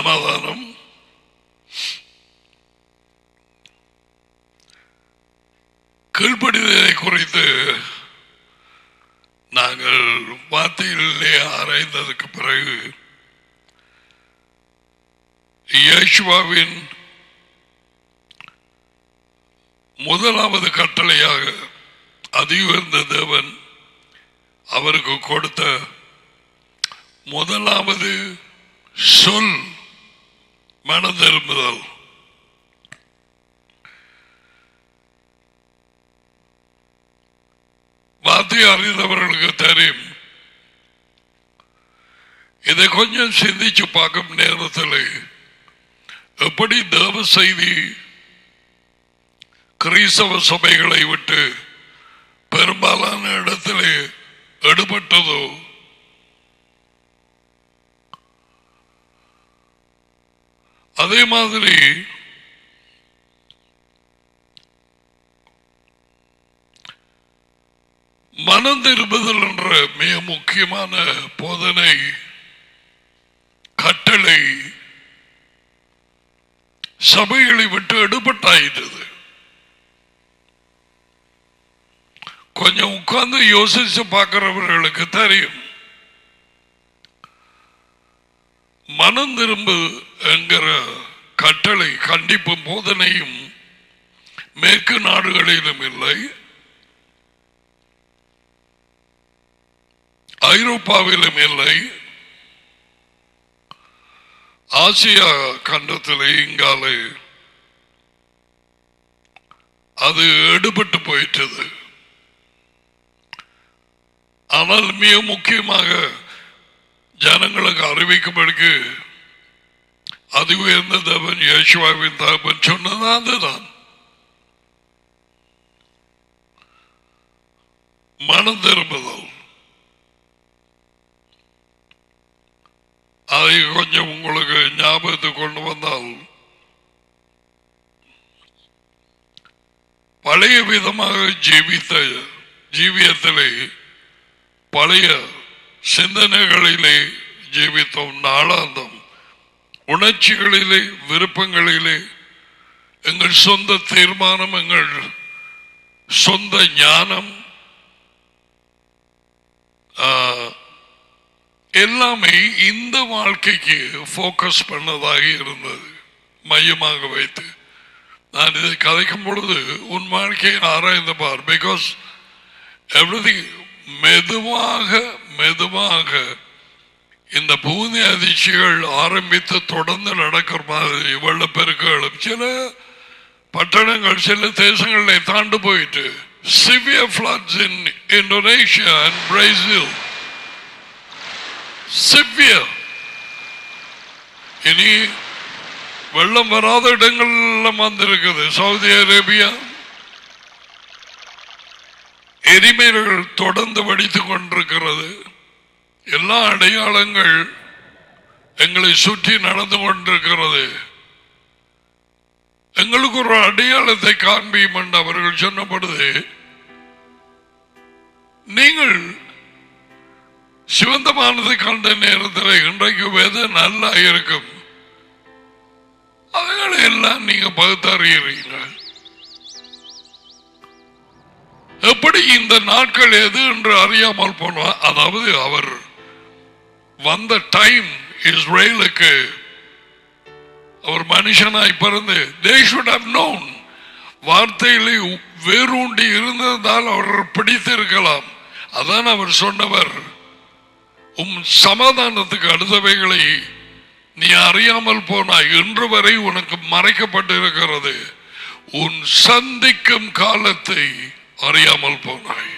சமாதானம். கீழ்ப்படிதலை குறித்து நாங்கள் வார்த்தைகளிலே ஆராய்ந்ததுக்கு பிறகு இயேசுவாவின் முதலாவது கட்டளையாக அதியுயர்ந்த தேவன் அவருக்கு கொடுத்த முதலாவது சொல் மனம் திரும்புதல். வார்த்தை அறிந்தவர்களுக்கு தெரியும். இதை கொஞ்சம் சிந்திச்சு பார்க்கும் நேரத்தில் எப்படி தேவ செய்தி கிறிஸ்தவ சபைகளை விட்டு பெரும்பாலான இடத்திலே எடுபட்டதோ, அதே மாதிரி மனம் திரும்புதல் என்ற மிக முக்கியமான போதனை கட்டளை சபைகளை விட்டு எடுபட்டாயிட்டது. கொஞ்சம் உட்கார்ந்து யோசிச்சு பார்க்கிறவர்களுக்கு தெரியும். மனம் திரும்பு என்கிற கட்டளை கண்டிப்பும் போதனையும் மேற்கு நாடுகளிலும் இல்லை, ஐரோப்பாவிலும் இல்லை, ஆசியா கண்டத்திலே இங்காலே அது எடுபட்டு போயிட்டது. ஆனால் மிக முக்கியமாக ஜனங்களுக்கு அறிவிக்கும்படிக்கு அது உயர்ந்த தேவன் இயேசுவின் தகப்பன் சொன்னது அதுதான். மனம் திரும்புதல். அதை கொஞ்சம் உங்களுக்கு ஞாபகத்துக்கு கொண்டு வந்தால், பழைய விதமாக ஜீவித்த ஜீவியத்திலே பழைய சிந்தனைகளிலே ஜீவித்தோம். நாளாந்தம் உணர்ச்சிகளிலே விருப்பங்களிலே எங்கள் சொந்த தீர்மானம், எங்கள் சொந்த ஞானம் எல்லாமே இந்த வாழ்க்கைக்கு போக்கஸ் பண்ணதாக இருந்தது, மையமாக வைத்து. நான் இதை கதைக்கும் பொழுது உன் வாழ்க்கையை ஆராய்ந்து பார். பிகாஸ் எவ்ரிதிங் மெதுவாக மெதுவாக இந்த பூமி அதிர்ச்சிகள் ஆரம்பித்து தொடர்ந்து நடக்கிற மாதிரி வெள்ளப்பெருக்குகளும் சில பட்டணங்கள் சில தேசங்களை தாண்டு போயிட்டு severe floods in Indonesia and Brazil. Severe. இனி வெள்ளம் வராத இடங்கள்லாம் வந்திருக்குது. சவுதி அரேபியா எரிமலைகள் தொடர்ந்து வடித்துக் கொண்டிருக்கிறது. எல்லா அடையாளங்கள் எங்களை சுற்றி நடந்து கொண்டிருக்கிறது. எங்களுக்கு ஒரு அடையாளத்தை காண்பியும் என்று அவர்கள் சொன்னபொழுது, நீங்கள் சிவந்தமானது கண்ட நேரத்தில் இன்றைக்கு வேத நல்லா இருக்கும், அதுகளை எல்லாம் நீங்க பகுத்தறிகிறீர்கள். எப்படி இந்த நாட்கள் எது என்று அறியாமல் போனார். அதாவது அவர் வந்த டைம் இஸ்ரேலுக்கு அவர் மனுஷனாய் பிறந்து they should have known. வார்த்தையிலே வேரூண்டி இருந்ததால் அவர்கள் பிடித்திருக்கலாம். அதான் அவர் சொன்னவர், சமாதானத்துக்கு அடுத்தவைகளை நீ அறியாமல் போனாய், இன்று வரை உனக்கு மறைக்கப்பட்டிருக்கிறது, உன் சந்திக்கும் காலத்தை அறியாமல் போனாய்.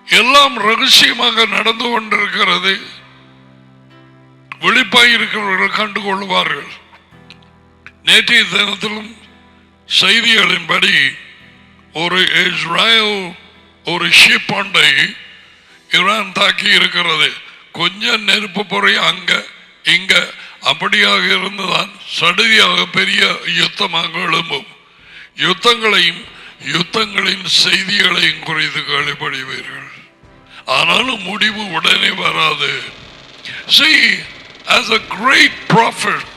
எல்லாம் ரகசியமாக நடந்து கொண்டிருக்கிறது. விழிப்பாயிருக்கிறவர்கள் கண்டுகொள்வார்கள். நேற்றைய தினத்திலும் செய்திகளின்படி ஒரு இஸ்ரேல் ஒரு ஷிப் ஒன்றை ஈரான் தாக்கி இருக்கிறது. கொஞ்சம் நெருப்பு பொறை அங்க இங்க அப்படியாக இருந்துதான் சடுதியாக பெரிய யுத்தமாக எழும்பும். யுத்தங்களையும் யுத்தங்களின் செய்திகளையும் குறித்து கேள்விப்படுவீர்கள். ஆனாலும் முடிவு உடனே வராது. See, as a great prophet,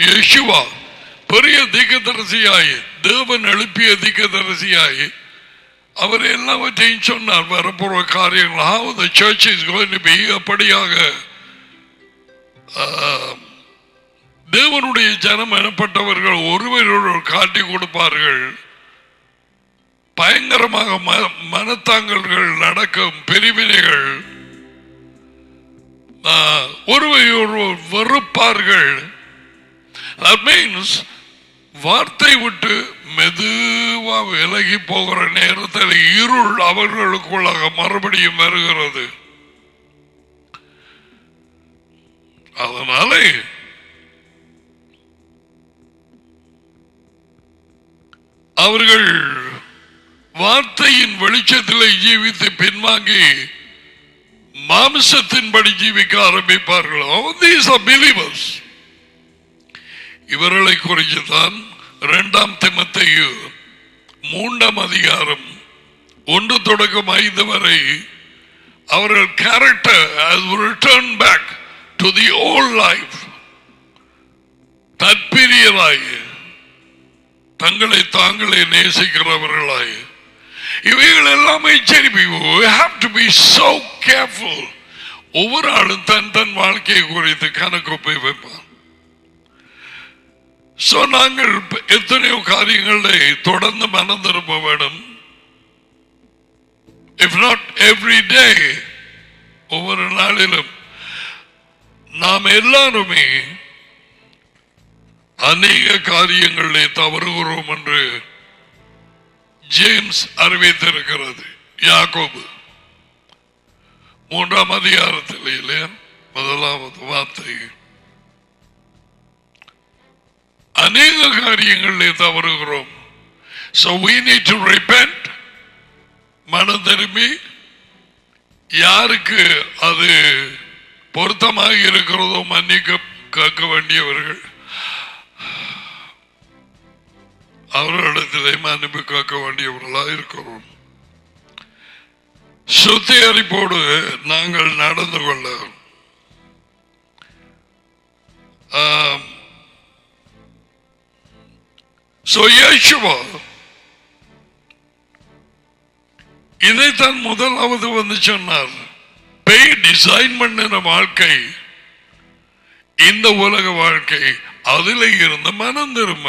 Yeshua, பெரிய தீர்க்கதரிசியாய், தேவன் எழுப்பிய தீர்க்கதரிசியாய், அவர் எல்லாவற்றையும் சொன்னார். வரப்போற காரியங்கள், how the church is going to be, அப்படியாக தேவனுடைய ஜனம் எனப்பட்டவர்கள் ஒருவரோடு காட்டி கொடுப்பார்கள். பயங்கரமாக மனத்தாங்கல்கள் நடக்கும், பிரிவினைகள், ஒருவரையொருவர் வெறுப்பார்கள். That means வார்த்தை விட்டு மெதுவா விலகி போகிற நேரத்தில் இருள் அவர்களுக்குள்ளாக மறுபடியும் வருகிறது. அதனாலே அவர்கள் வார்த்தையின் வெளிச்சத்தில் ஜீவித்து பின்வாங்கி மாம்சத்தின்படி ஜீவிக்க ஆரம்பிப்பார்கள். These are believers. இவர்களை குறித்துதான் 2 தீமோத்தேயு 3 அதிகாரம் 1 தொடக்கம் 5 வரை அவர்கள் character has returned back to the old life. தற்பிரியராய், தங்களை தாங்களே நேசிக்கிறவர்களாய், இவைகள் எல்லாமே சரி. We have to be so careful. ஒவ்வொரு ஆளும் தன் தன் வாழ்க்கையை குறித்து கணக்கு போய் வைப்பான். நாங்கள் எத்தனையோ காரியங்களை தொடர்ந்து மனம் திரும்ப வேண்டும். If not every day, ஒவ்வொரு நாளிலும் நாம் எல்லாருமே அநேக காரியங்களை தவறுகிறோம் என்று ஜேம்ஸ் அறிவித்திருக்கிறது. யாக்கோபு 3 அதிகாரத்தில் இல்லையா, 1வது வார்த்தை, அநேக காரியங்களிலே தவறுகிறோம். So we need to repent. மனம் திரும்பி யாருக்கு அது பொருத்தமாக இருக்கிறதோ மன்னிக்க கேட்க வேண்டியவர்கள், அவர்களிடத்திலே மன்னிப்பு கேட்க வேண்டியவர்களாக இருக்கிறோம். சுத்திகரிப்போடு நாங்கள் நடந்து கொள்ள இதைத்தான் முதலாவது வந்து சொன்னார். பெய் டிசைன் பண்ணின வாழ்க்கை, இந்த உலக வாழ்க்கை, அதில் இருந்து மனம் திரும்ப.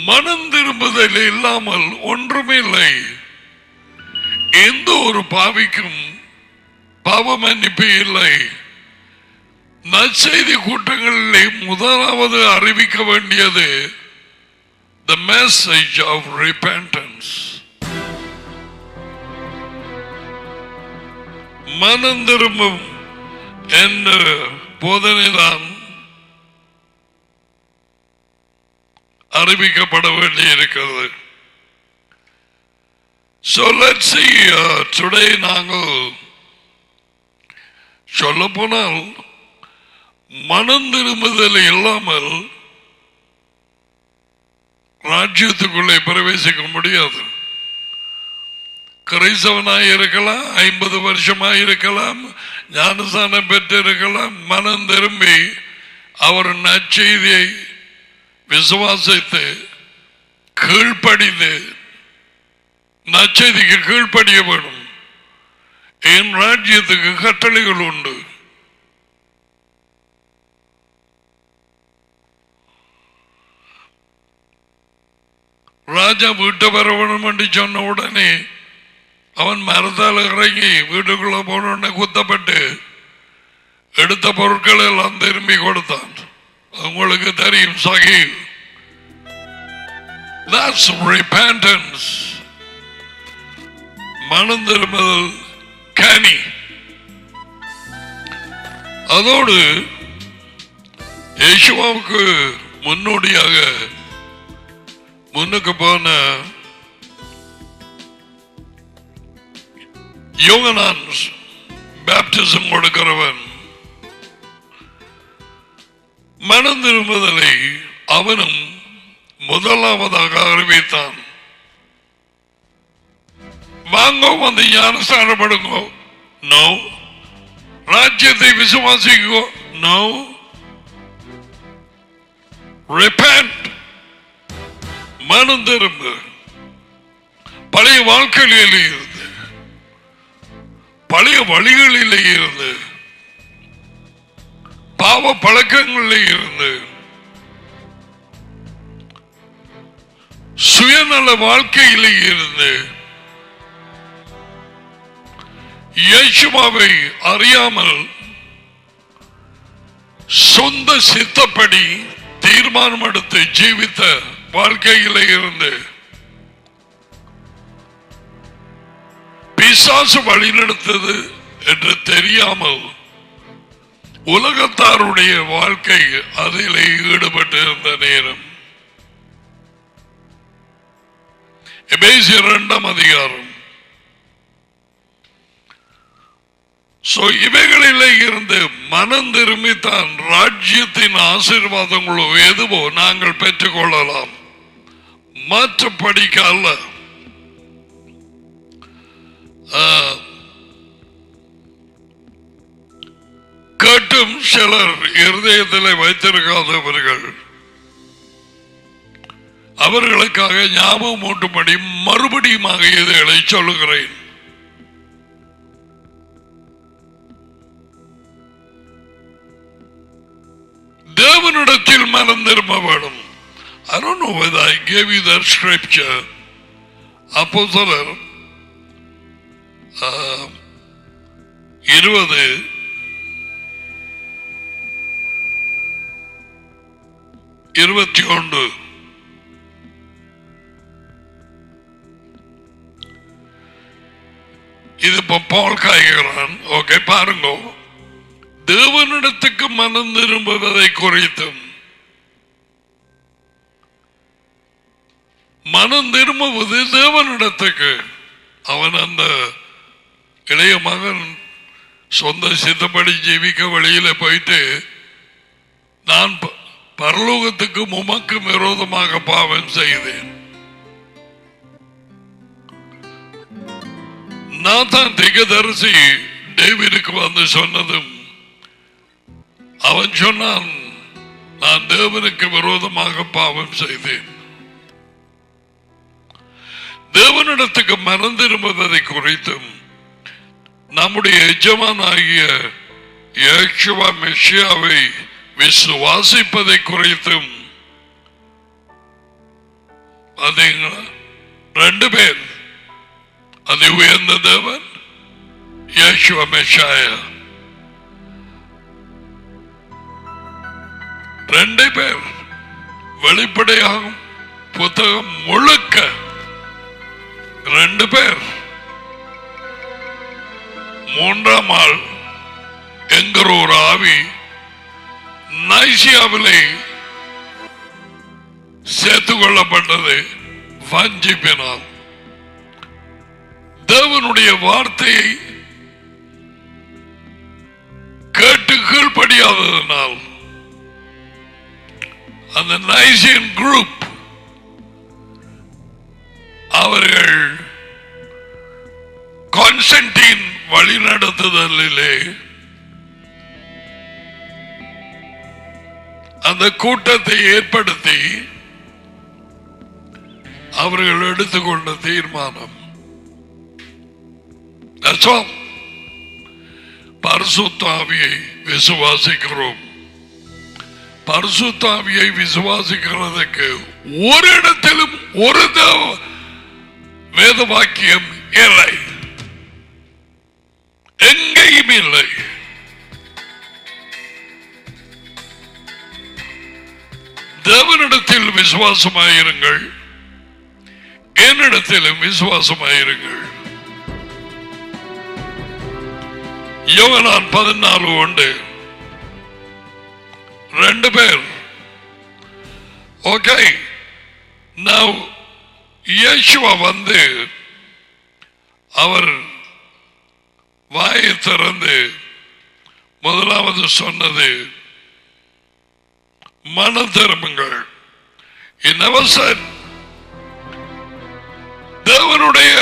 மனம் திரும்புதல் இல்லாமல் ஒன்றுமில்லை. எந்த ஒரு பாவிக்கும் பாவ மன்னிப்பு இல்லை. நற்செய்தி கூட்டங்களிலே முதலாவது அறிவிக்க வேண்டியது the message of repentance. மனம் திரும்பும் என்ற போதனைதான் அறிவிக்கப்பட வேண்டி இருக்கிறது. So let's see, today நாங்கள் சொல்ல போனால் மனம் திரும்புதல் இல்லாமல் ராஜ்யத்துக்குள்ளே பிரவேசிக்க முடியாது. கிறிஸ்தவனாய் இருக்கலாம், 50 வருஷமாய் இருக்கலாம், ஞானஸ்நானம் பெற்றிருக்கலாம், மனம் திரும்பி அவர் நற்செய்தியை விசுவாசித்து கீழ்ப்படிந்து நற்செய்திக்கு கீழ்ப்படிய வேண்டும். என் ராஜ்யத்துக்கு கட்டளைகள் உண்டு. ராஜா வீட்டை வர வேணும் என்று சொன்ன உடனே அவன் மரத்தால் இறங்கி வீட்டுக்குள்ள போன குத்தப்பட்டு எடுத்த பொருட்கள் எல்லாம் திரும்பி கொடுத்தான். உங்களுக்கு தெரியும், சகி. That's repentance. மனம் திரும்புதல் கனி. அதோடு இயேசுவுக்கு முன்னோடியாக முன்னுக்கு போன யோகனான் பேப்டிசம் கொடுக்கிறவன் மனம் திரும்புதலை அவனும் முதலாவதாக அறிவித்தான். வாங்கோ வந்து ஞானஸ்தானப்படுங்கோ, நோ. ராஜ்யத்தை விசுவாசிக்கோ, நோ. Repent, மனம் திரும்பு. பழைய வாழ்க்கையிலே இருந்து, பழைய வழிகளிலே இருந்து, பாவ பழக்கங்களிலே இருந்து, சுயநல வாழ்க்கையிலே இருந்து, இயேசுவை அறியாமல் சொந்த சித்தப்படி தீர்மானம் எடுத்து ஜீவித்த வாழ்க்கையிலே இருந்து பிசாசு வழிநடத்தது என்று தெரியாமல் உலகத்தாருடைய வாழ்க்கை அதிலே ஈடுபட்டு இருந்த நேரம். எபேசியர் 2ஆம் அதிகாரம். இவைகளிலே இருந்து மனம் திரும்பித்தான் ராஜ்யத்தின் ஆசீர்வாதங்களோ எதுவோ நாங்கள் பெற்றுக் கொள்ளலாம், மாற்றப்படிக்க அல்ல. கேட்டும் சிலர் இருதயத்தில் வைத்திருக்காதவர்கள், அவர்களுக்காக ஞாபகம் ஊட்டும்படி மறுபடியும் இதை சொல்லுகிறேன். தேவனிடத்தில் மனம் திரும்ப வேண்டும். I don't know whether I gave you that scripture. அப்போஸ்தலர் 20:21. இது பவுல் காய்கிறான். ஓகே, பாருங்க. தேவனிடத்துக்கு மனம் திரும்புவதை குறித்தும், மனம் திரும்புவது தேவனிடத்துக்கு. அவன் அந்த இளைய மகன் சொந்த சித்தப்படி ஜீவிக்க வழியில போயிட்டு, நான் பரலோகத்துக்கு உமக்கு விரோதமாக பாவம் செய்தேன், நான் தான் தீர்க்கதரிசி டேவிடுக்கு வந்து சொன்னதும், அவன் சொன்னான், நான் தேவனுக்கு விரோதமாக பாவம் செய்தேன். தேவனிடத்துக்கு மனம் திரும்புவதை குறித்தும், நம்முடைய எஜமானாகிய யெகோவா மெசியாவை விசுவாசிப்பதை குறித்தும், ரெண்டு பேர், அது உயர்ந்த தேவன் யெகோவா மெசியா, ரெண்டு பேர் வெளிப்படையாகும் புத்தகம் முழுக்க ரெண்டு பேர். மூன்றாம் ஆள் என்கிற ஒரு ஆவி நைசியாவிலே சேர்த்துக் கொள்ளப்பட்டது வஞ்சிப்பினால். தேவனுடைய வார்த்தையை கேட்டு கீழ்ப்படியாததனால் அந்த நைசியன் குரூப் அவர்கள் கான்ஸ்டன்டின் வழிநடத்துதலிலே அந்த கூட்டத்தை ஏற்படுத்தி அவர்கள் எடுத்துக்கொண்ட தீர்மானம், பரிசுத்த ஆவியை விசுவாசிக்கிறோம். பரிசுத்த ஆவியை விசுவாசிக்கிறதுக்கு ஒரு இடத்திலும் ஒரு வேத வாக்கியம் இல்லை, எங்கேயும் இல்லை. தேவனிடத்தில் விசுவாசமாயிருங்கள், என்னிடத்திலும் விசுவாசமாயிருங்கள். யோவான் 14:1. ரெண்டு பேர். ஓகே, now இயேசுவா வந்து அவர் வாயை திறந்து முதலாவது சொன்னது, மனம் திரும்புங்கள். தேவனுடைய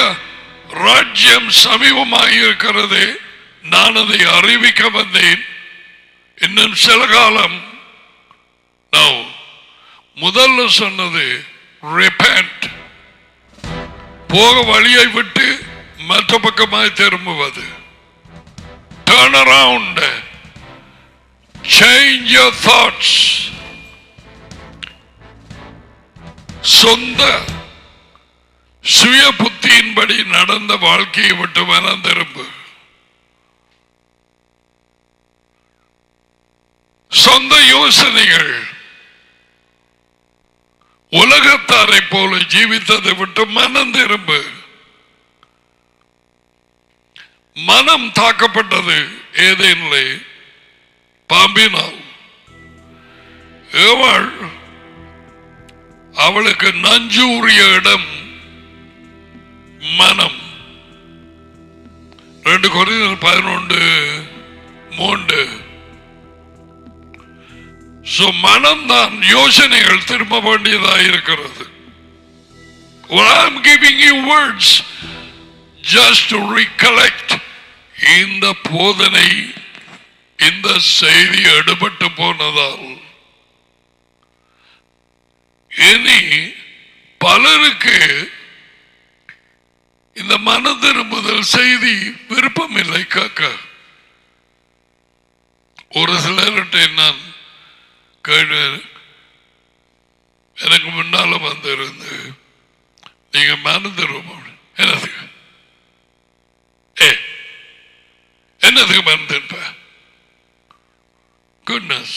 ராஜ்யம் சமீபமாயிருக்கிறது, நான் அதை அறிவிக்க வந்தேன். இன்னும் சில காலம். முதல்ல சொன்னது repent, போக வழியை விட்டு மற்ற பக்கமாய் திரும்புவது. Turn around, change your thoughts. சொந்த சுய புத்தியின்படி நடந்த வாழ்க்கையை விட்டு மனம் திரும்பு. சொந்த யோசனைகள் உலகத்தாரை போல ஜீவித்ததை விட்டு மனம் திரும்பு. மனம் தாக்கப்பட்டது ஏதேனிலே பாம்பினால். ஏவாள் அவளுக்கு நஞ்சூரிய இடம் மனம். 2 கொரிந்தியர் 11:3. மனம்தான் யோசனைகள் திரும்ப வேண்டியதாக இருக்கிறது. I am giving you words just to recollect. இந்த போதனை, இந்த செய்தி எடுபட்டு போனதால் இனி பலருக்கு இந்த மன திரும்புதல் செய்தி விருப்பம் இல்லை கேட்க. ஒரு சிலர்கிட்ட நான் கேள்வி, எனக்கு முன்னால வந்திருந்து நீங்க மன திரும்ப என்னதுக்கு என்னதுக்கு மன திரும்ப? குட்னஸ்,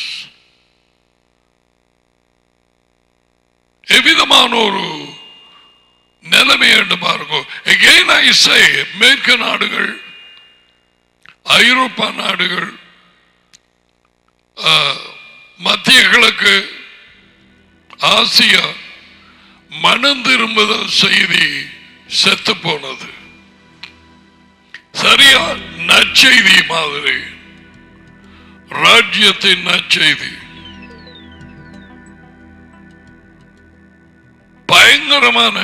எவ்விதமான ஒரு நிலைமை என்று பாருங்க. Again I say, மேற்கு நாடுகள், ஐரோப்பா நாடுகள், மத்திய கிழக்கு, ஆசியா, மனம் திரும்புதல் செய்தி செத்து போனது. சரியா நற்செய்தி மாதிரி, ராஜ்யத்தின் நற்செய்தி பயங்கரமான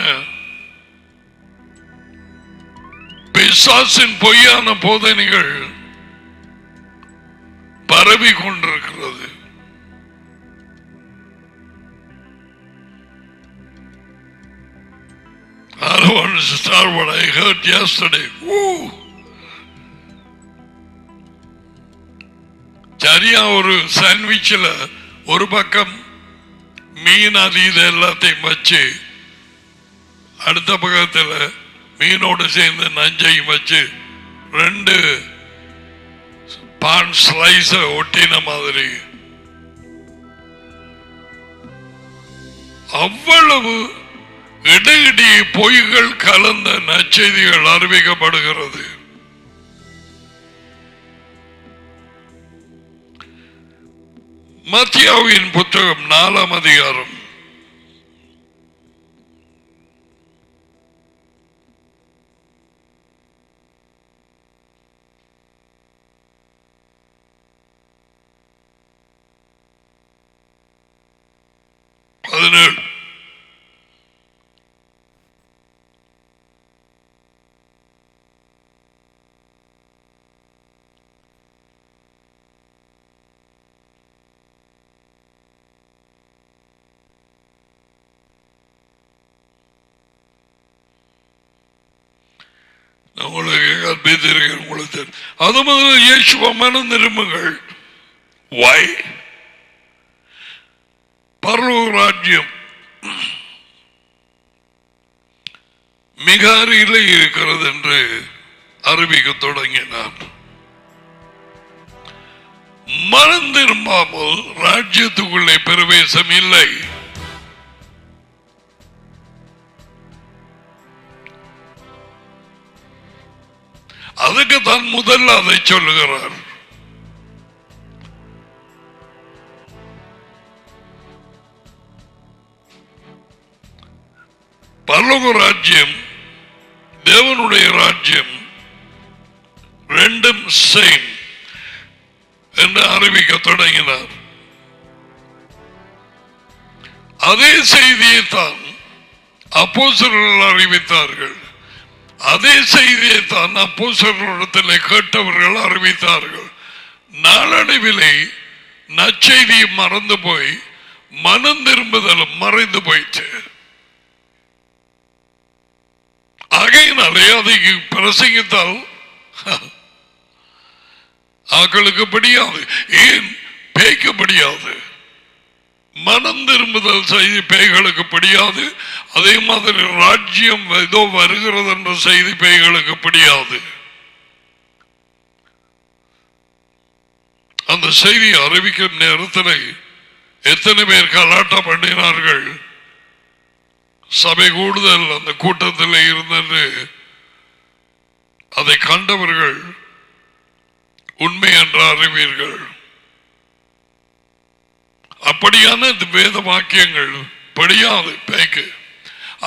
பிசாசின் பொய்யான போதனைகள் பரவி கொண்டிருக்கிறது. I don't want to start what I heard yesterday. சரியா ஒரு சாண்ட்விச்சில் ஒரு பக்கம் மீன் அது இது எல்லாத்தையும் வச்சு, அடுத்த பக்கத்தில் மீனோடு சேர்ந்து நஞ்சையும் வச்சு 2 பான் ஸ்லைஸ ஒட்டின மாதிரி அவ்வளவு இடையிடி பொய்கள் கலந்த நற்செய்திகள் அறிவிக்கப்படுகிறது. மத்தியாவின் புத்தகம் 4ஆம் அதிகாரம் 17. அது முதல் இயேசுவை மனம் திரும்புங்கள். Why? பரலோக ராஜ்யம் மிக அருகிலே இருக்கிறது என்று அறிவிக்க தொடங்கினார். மனம் திரும்பாமல் ராஜ்யத்துக்குள்ளே பிரவேசம் இல்லை. அதுக்கு தான் முதல்ல அதை சொல்லுகிறார். பரலோக ராஜ்யம் தேவனுடைய ராஜ்யம் ரெண்டும் சேம் என்று அறிவிக்க தொடங்கினார். அதே செய்தியை தான் அப்போஸ்தலர்கள் அறிவித்தார்கள். அதே செய்தியை தான் அப்போஸ்தலரிடத்தில் கேட்டவர்கள் அறிவித்தார்கள். நாளடைவிலே நற்செய்தியை மறந்து போய் மனம் திரும்புதலும் மறைந்து போயிற்று. ஆகையினாலே அதை பிரசங்கித்தால் ஆக்களுக்கு படியாது, ஏன் பேய்க்கு படியாது. மனம் திரும்புதல் செய்தி பேய்களுக்கு படியாது. அதே மாதிரி ராஜ்யம் ஏதோ வருகிறது என்ற செய்தி பேய்களுக்கு படியாது. அந்த செய்தி அறிவிக்கும் நேரத்தில் எத்தனை பேர் கலாட்டம் பண்ணினார்கள். சபை கூடுதல் அந்த கூட்டத்தில் இருந்தது அதை கண்டவர்கள் உண்மை என்று அறிவீர்கள். அப்படியான வேத வாக்கியங்கள் படியாது பேய்க்கு.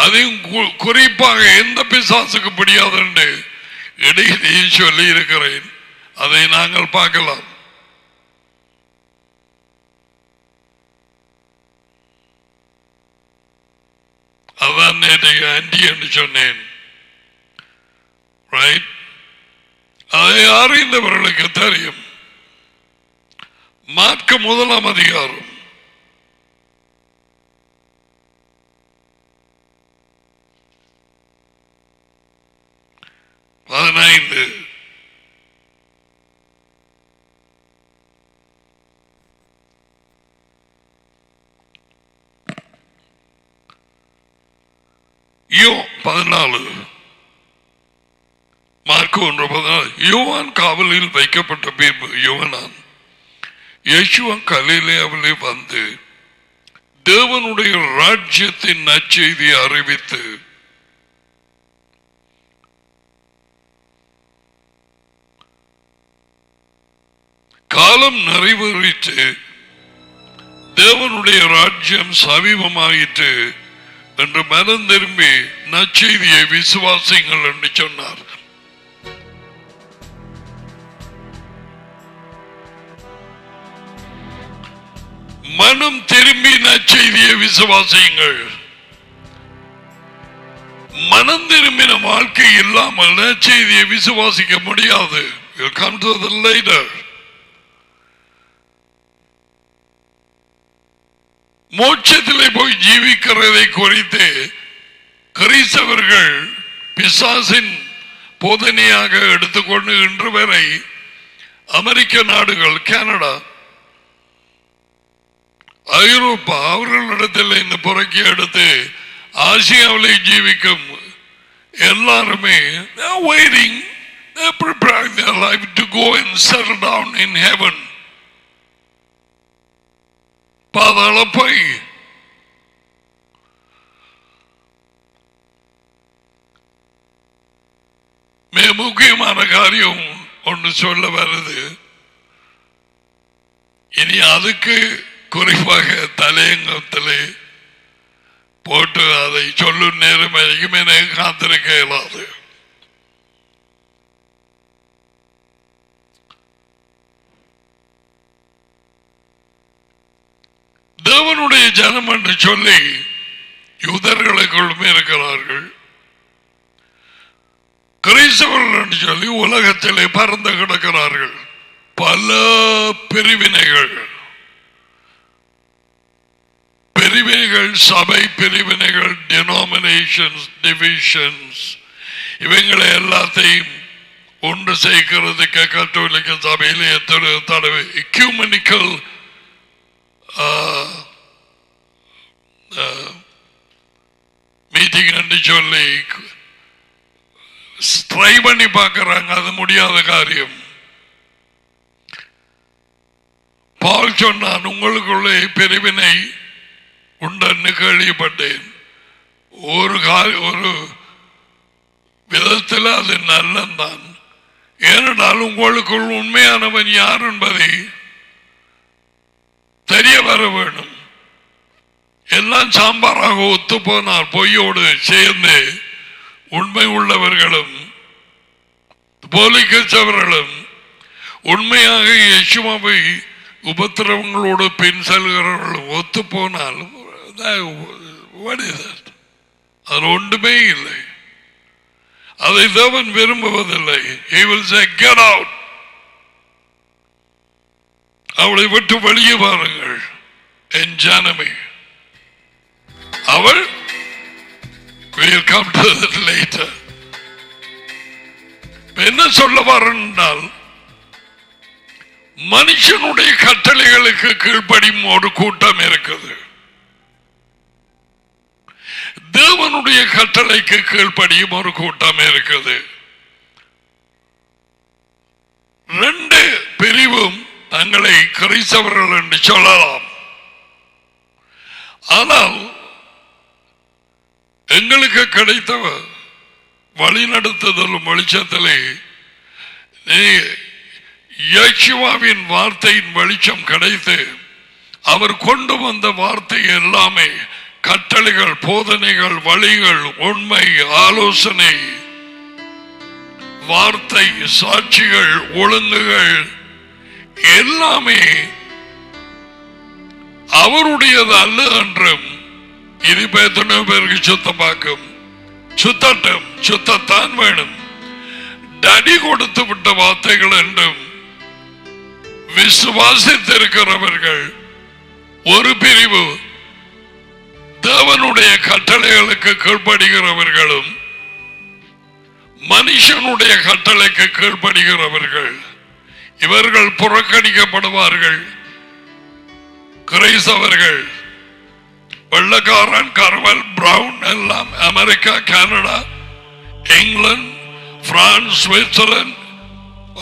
அதையும் குறிப்பாக எந்த பிசாசுக்கு படியாது என்று இடையிலேயே சொல்லி இருக்கிறேன். அதை நாங்கள் பார்க்கலாம். அதான் நேற்றைக்கு ஆன்டி என்று சொன்னேன். அதை அறிந்தவர்களுக்கு தெரியும். மார்க்கு 1 அதிகாரம் 15. யோ 14 மார்க்கு 1:14. யோவான் காவலில் வைக்கப்பட்ட பின்பு யோவான் இயேசுவா கலிலேயாவிலே வந்து தேவனுடைய ராஜ்யத்தின் நற்செய்தியை அறிவித்து காலம் நிறைவேறிட்டு தேவனுடைய ராஜ்யம் சமீபமாயிற்று என்று மனம் திரும்பி நற்செய்தியை விசுவாசிங்கள் என்று சொன்னார். மனம் திரும்பி நற்செய்தியை விசுவாசியுங்கள். மனம் திரும்பின வாழ்க்கை இல்லாமல் நற்செய்தியை விசுவாசிக்க முடியாது. You'll come to that later. மோட்சத்திலே போய் ஜீவிக்கிறதை குறித்து கிறிஸ்தவர்கள் பிசாசின் போதனையாக எடுத்துக்கொண்டு இன்று வரை அமெரிக்க நாடுகள், கனடா, ஐரோப்பா அவர்களிடத்தில் இந்த புறக்கி எடுத்து ஆசியாவிலே ஜீவிக்கும் எல்லாருமே waiting, they're preparing their life to go and settle down in heaven. பாதாள போய் மிக முக்கியமான காரியம் ஒன்று சொல்ல வருது. இனி அதுக்கு குறிப்பாக தலையங்கத்திலே போட்டு அதை சொல்லும் நேரம் வரைக்கும் எனக்கு காத்திருக்க இயலாது. தேவனுடைய ஜனம் என்று சொல்லி யூதர்களுக்குள்ளுமே இருக்கிறார்கள், கிறிஸ்தவர்கள் என்று சொல்லி உலகத்திலே பறந்து கிடக்கிறார்கள். பல பிரிவினைகள், சபை பிரிவினைகள், டினாமினேஷன்ஸ், டிவிஷன்ஸ், இவங்களை எல்லாத்தையும் ஒன்று சேர்க்கிறதுக்கு கத்தோலிக்க சபையிலே எத்தனை தடவை எக்யூமெனிக்கல் மீட்டிங் என்று சொல்லி ட்ரை பண்ணி பார்க்கிறாங்க. அது முடியாத காரியம். பால் சொன்னான், உங்களுக்குள்ளே பிரிவினை உண்டன்னு கேள்விப்பட்டேன். ஒரு விதத்தில் அது நல்லதான். ஏனென்றால் உங்களுக்குள் உண்மையானவன் யார் என்பதை தெரிய வர வேண்டும். எல்லாம் சாம்பாராக ஒத்து போனால் பொய்யோடு சேர்ந்து உண்மை உள்ளவர்களும் போலிக்கச்சவர்களும் உண்மையாக இயேசுவை உபத்திரவங்களோடு பின் செல்கிறவர்களும் ஒத்து போனால் அது ஒன்றுமே இல்லை. அதை தேவன் விரும்புவதில்லை. He will say, get out. அவளை விட்டு வெளியே வாருங்கள் என் ஜனமே. அவள் will come to that later. என்ன சொல்ல வாரென்றால், மனுஷனுடைய கட்டளைகளுக்கு கீழ்ப்படியும் ஒரு கூட்டம் இருக்குது, தேவனுடைய கட்டளைக்கு கீழ்ப்படியும் ஒரு கூட்டம் இருக்குது. ரெண்டு பிரிவும் தங்களை கிறிஸ்தவர்கள் என்று சொல்லலாம். ஆனால் எங்களுக்கு கிடைத்த வழிநடத்துதலும் வெளிச்சத்திலே யெகோவாவின் வார்த்தையின் வெளிச்சம் கிடைத்து அவர் கொண்டு வந்த வார்த்தை எல்லாமே கட்டளைகள், போதனைகள், வழிகள், உண்மை, ஆலோசனை, வார்த்தை, சாட்சிகள், ஒழுங்குகள் எல்லாமே அவருடையது அல்ல என்றும், இது எத்தனை பேருக்கு சுத்தமாக்கும், சுத்தட்டும், சுத்தத்தான் வேணும், டடி கொடுத்து விட்ட வார்த்தைகள் என்றும் விசுவாசித்திருக்கிறவர்கள் ஒரு பிரிவு, தேவனுடைய கட்டளைகளுக்கு கீழ்ப்படுகிறவர்களும் மனுஷனுடைய கட்டளைக்கு கீழ்ப்படுகிறவர்கள், இவர்கள் புறக்கணிக்கப்படுவார்கள். கிறிஸ்தவர்கள், வெள்ளக்காரன், கருவல், பிரவுன் எல்லாம் America, Canada, England, France, Switzerland,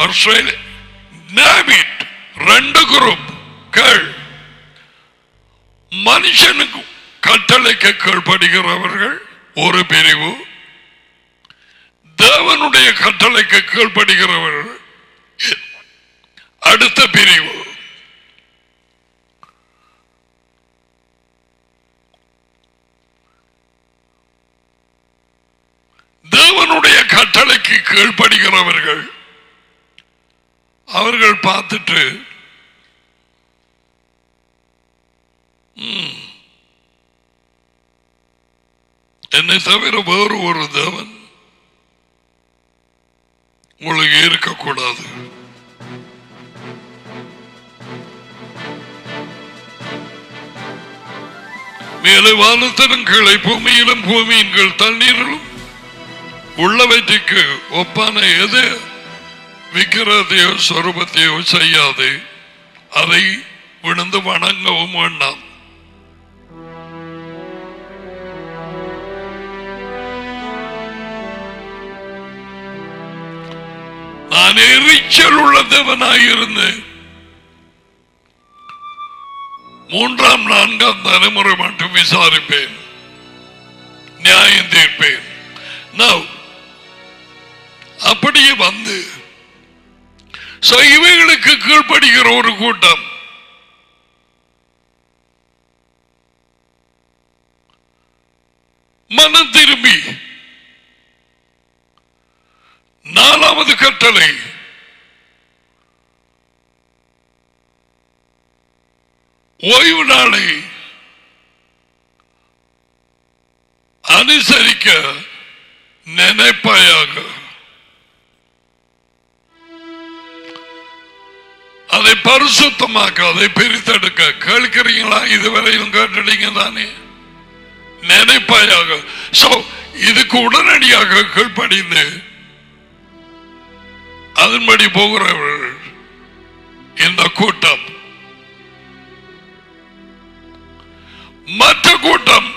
Australia, name it, ரெண்டு குரூப். மனுஷனுக்கு கட்டளைக்கு கீழ்ப்படுகிறவர்கள் ஒரு பிரிவு, தேவனுடைய கட்டளைக்கு கீழ்ப்படுகிறவர்கள் அடுத்த பிரிவு. தேவனுடைய கட்டளைக்கு கீழ்ப்படுகிறவர்கள் அவர்கள் பார்த்துட்டு என்னை தவிர வேறு ஒரு தேவன் உங்களுக்கு இருக்கக்கூடாது, மேலே வானத்திலும் கீழே பூமியிலும் பூமியின் கீழ் தண்ணீரிலும் உள்ளவற்றுக்கு ஒப்பான எது விக்கிரத்தையோ சொரூபத்தையோ செய்யாது, அதை விழுந்து வணங்கவும் வேண்டாம். நான் எரிச்சல் உள்ள தேவனாயிருந்து 3ஆம் 4ஆம் தலைமுறை மட்டும் விசாரிப்பேன், நியாயம் தீர்ப்பேன். அப்படியே வந்து இவைகளுக்கு கீழ்ப்படுகிற ஒரு கூட்டம் மனம் திரும்பி 4வது கட்டளை ஓய்வு நாளை அனுசரிக்க நினைப்பாயாக, அதை பரிசுத்தமாக்க, அதை பிரித்தெடுக்க. கேட்கிறீங்களா? இதுவரையிலும் கேட்டீங்க தானே? நினைப்பாயாக. இதுக்கு உடனடியாக கீழ்ப்படிந்து அதன்படி போகிறவர்கள் இந்த கூட்டம். மற்ற கூட்டம்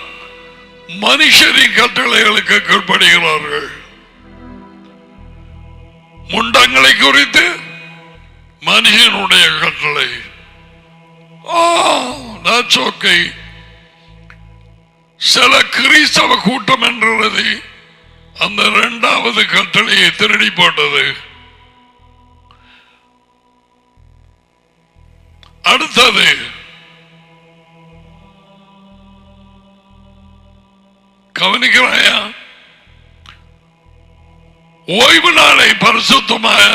மனுஷரின் கட்டளைகளுக்கு கீழ்ப்படுகிறார்கள். முண்டங்களை குறித்து மனுஷனுடைய கட்டளை, சில கிறிஸ்தவ கூட்டம் என்றது அந்த 2வது கட்டளையை திருடி போட்டது. அடுத்தது கவனிக்கிறாயா? ஓய்வு நாளை பரிசுத்தமாய்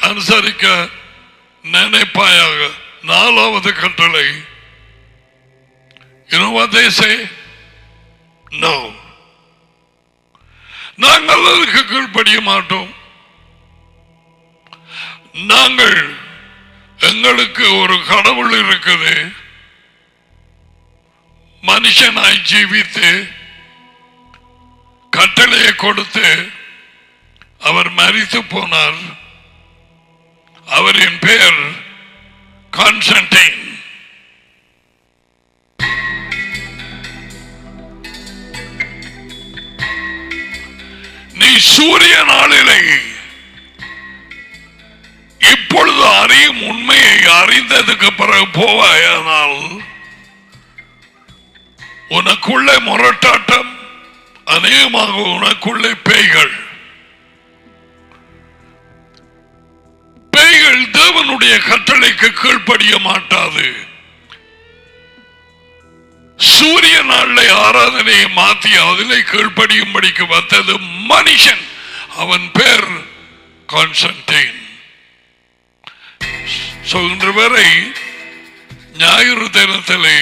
அனுசரிக்க நினைப்பாயாக, 4வது கட்டளை. You know what they say? No. நாங்கள் அதற்கு கீழ்ப்படிய மாட்டோம். நாங்கள் எங்களுக்கு ஒரு கடவுள் இருக்குது, மனுஷனாய் ஜீவித்து கட்டளையை கொடுத்து அவர் மரித்து போனார். அவரின் பெயர் கான்ஸ்டன்டைன். நீ சூரிய நாளிலே இப்பொழுது அறியும் உண்மையை அறிந்ததுக்கு பிறகு போவாயானால் உனக்குள்ளே முரட்டாட்டம், அநேகமாக உனக்குள்ளே பேய்கள் தேவனுடைய கட்டளைக்கு கீழ்ப்படிய மாட்டாது. சூரிய நாளை ஆராதனையை மாற்றி அதிலே கீழ்ப்படியும்படிக்கு வந்தது மனுஷன். அவன் பேர் கான்ஸ்டன்டைன். இன்று வரை ஞாயிறு தினத்திலே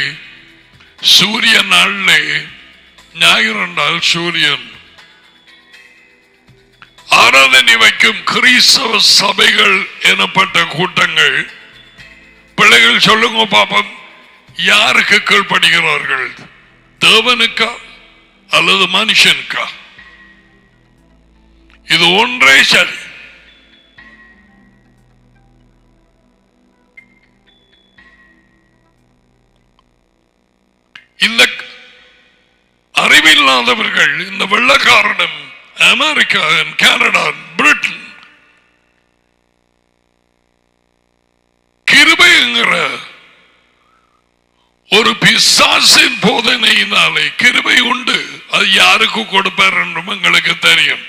சூரிய நாளிலே, ஞாயிறு என்றால் சூரியன், ஆராதனை வைக்கும் கிறிஸ்தவ சபைகள் எனப்பட்ட கூட்டங்கள், பிள்ளைகள் சொல்லுங்க பாப்பம், யாருக்கு கீழ்ப்படுகிறார்கள்? தேவனுக்கா அல்லது மனுஷனுக்கா? இது ஒன்றே சரி. இந்த அறிவில்லாதவர்கள், இந்த வெள்ளக்காரனும் அமெரிக்கா, கனடா, பிரிட்டன் கிருபைங்கிற ஒரு பிசாசின் போதனையினாலே கிருபை உண்டு. அது யாருக்கு கொடுப்பார் என்றும் எங்களுக்கு தெரியும்.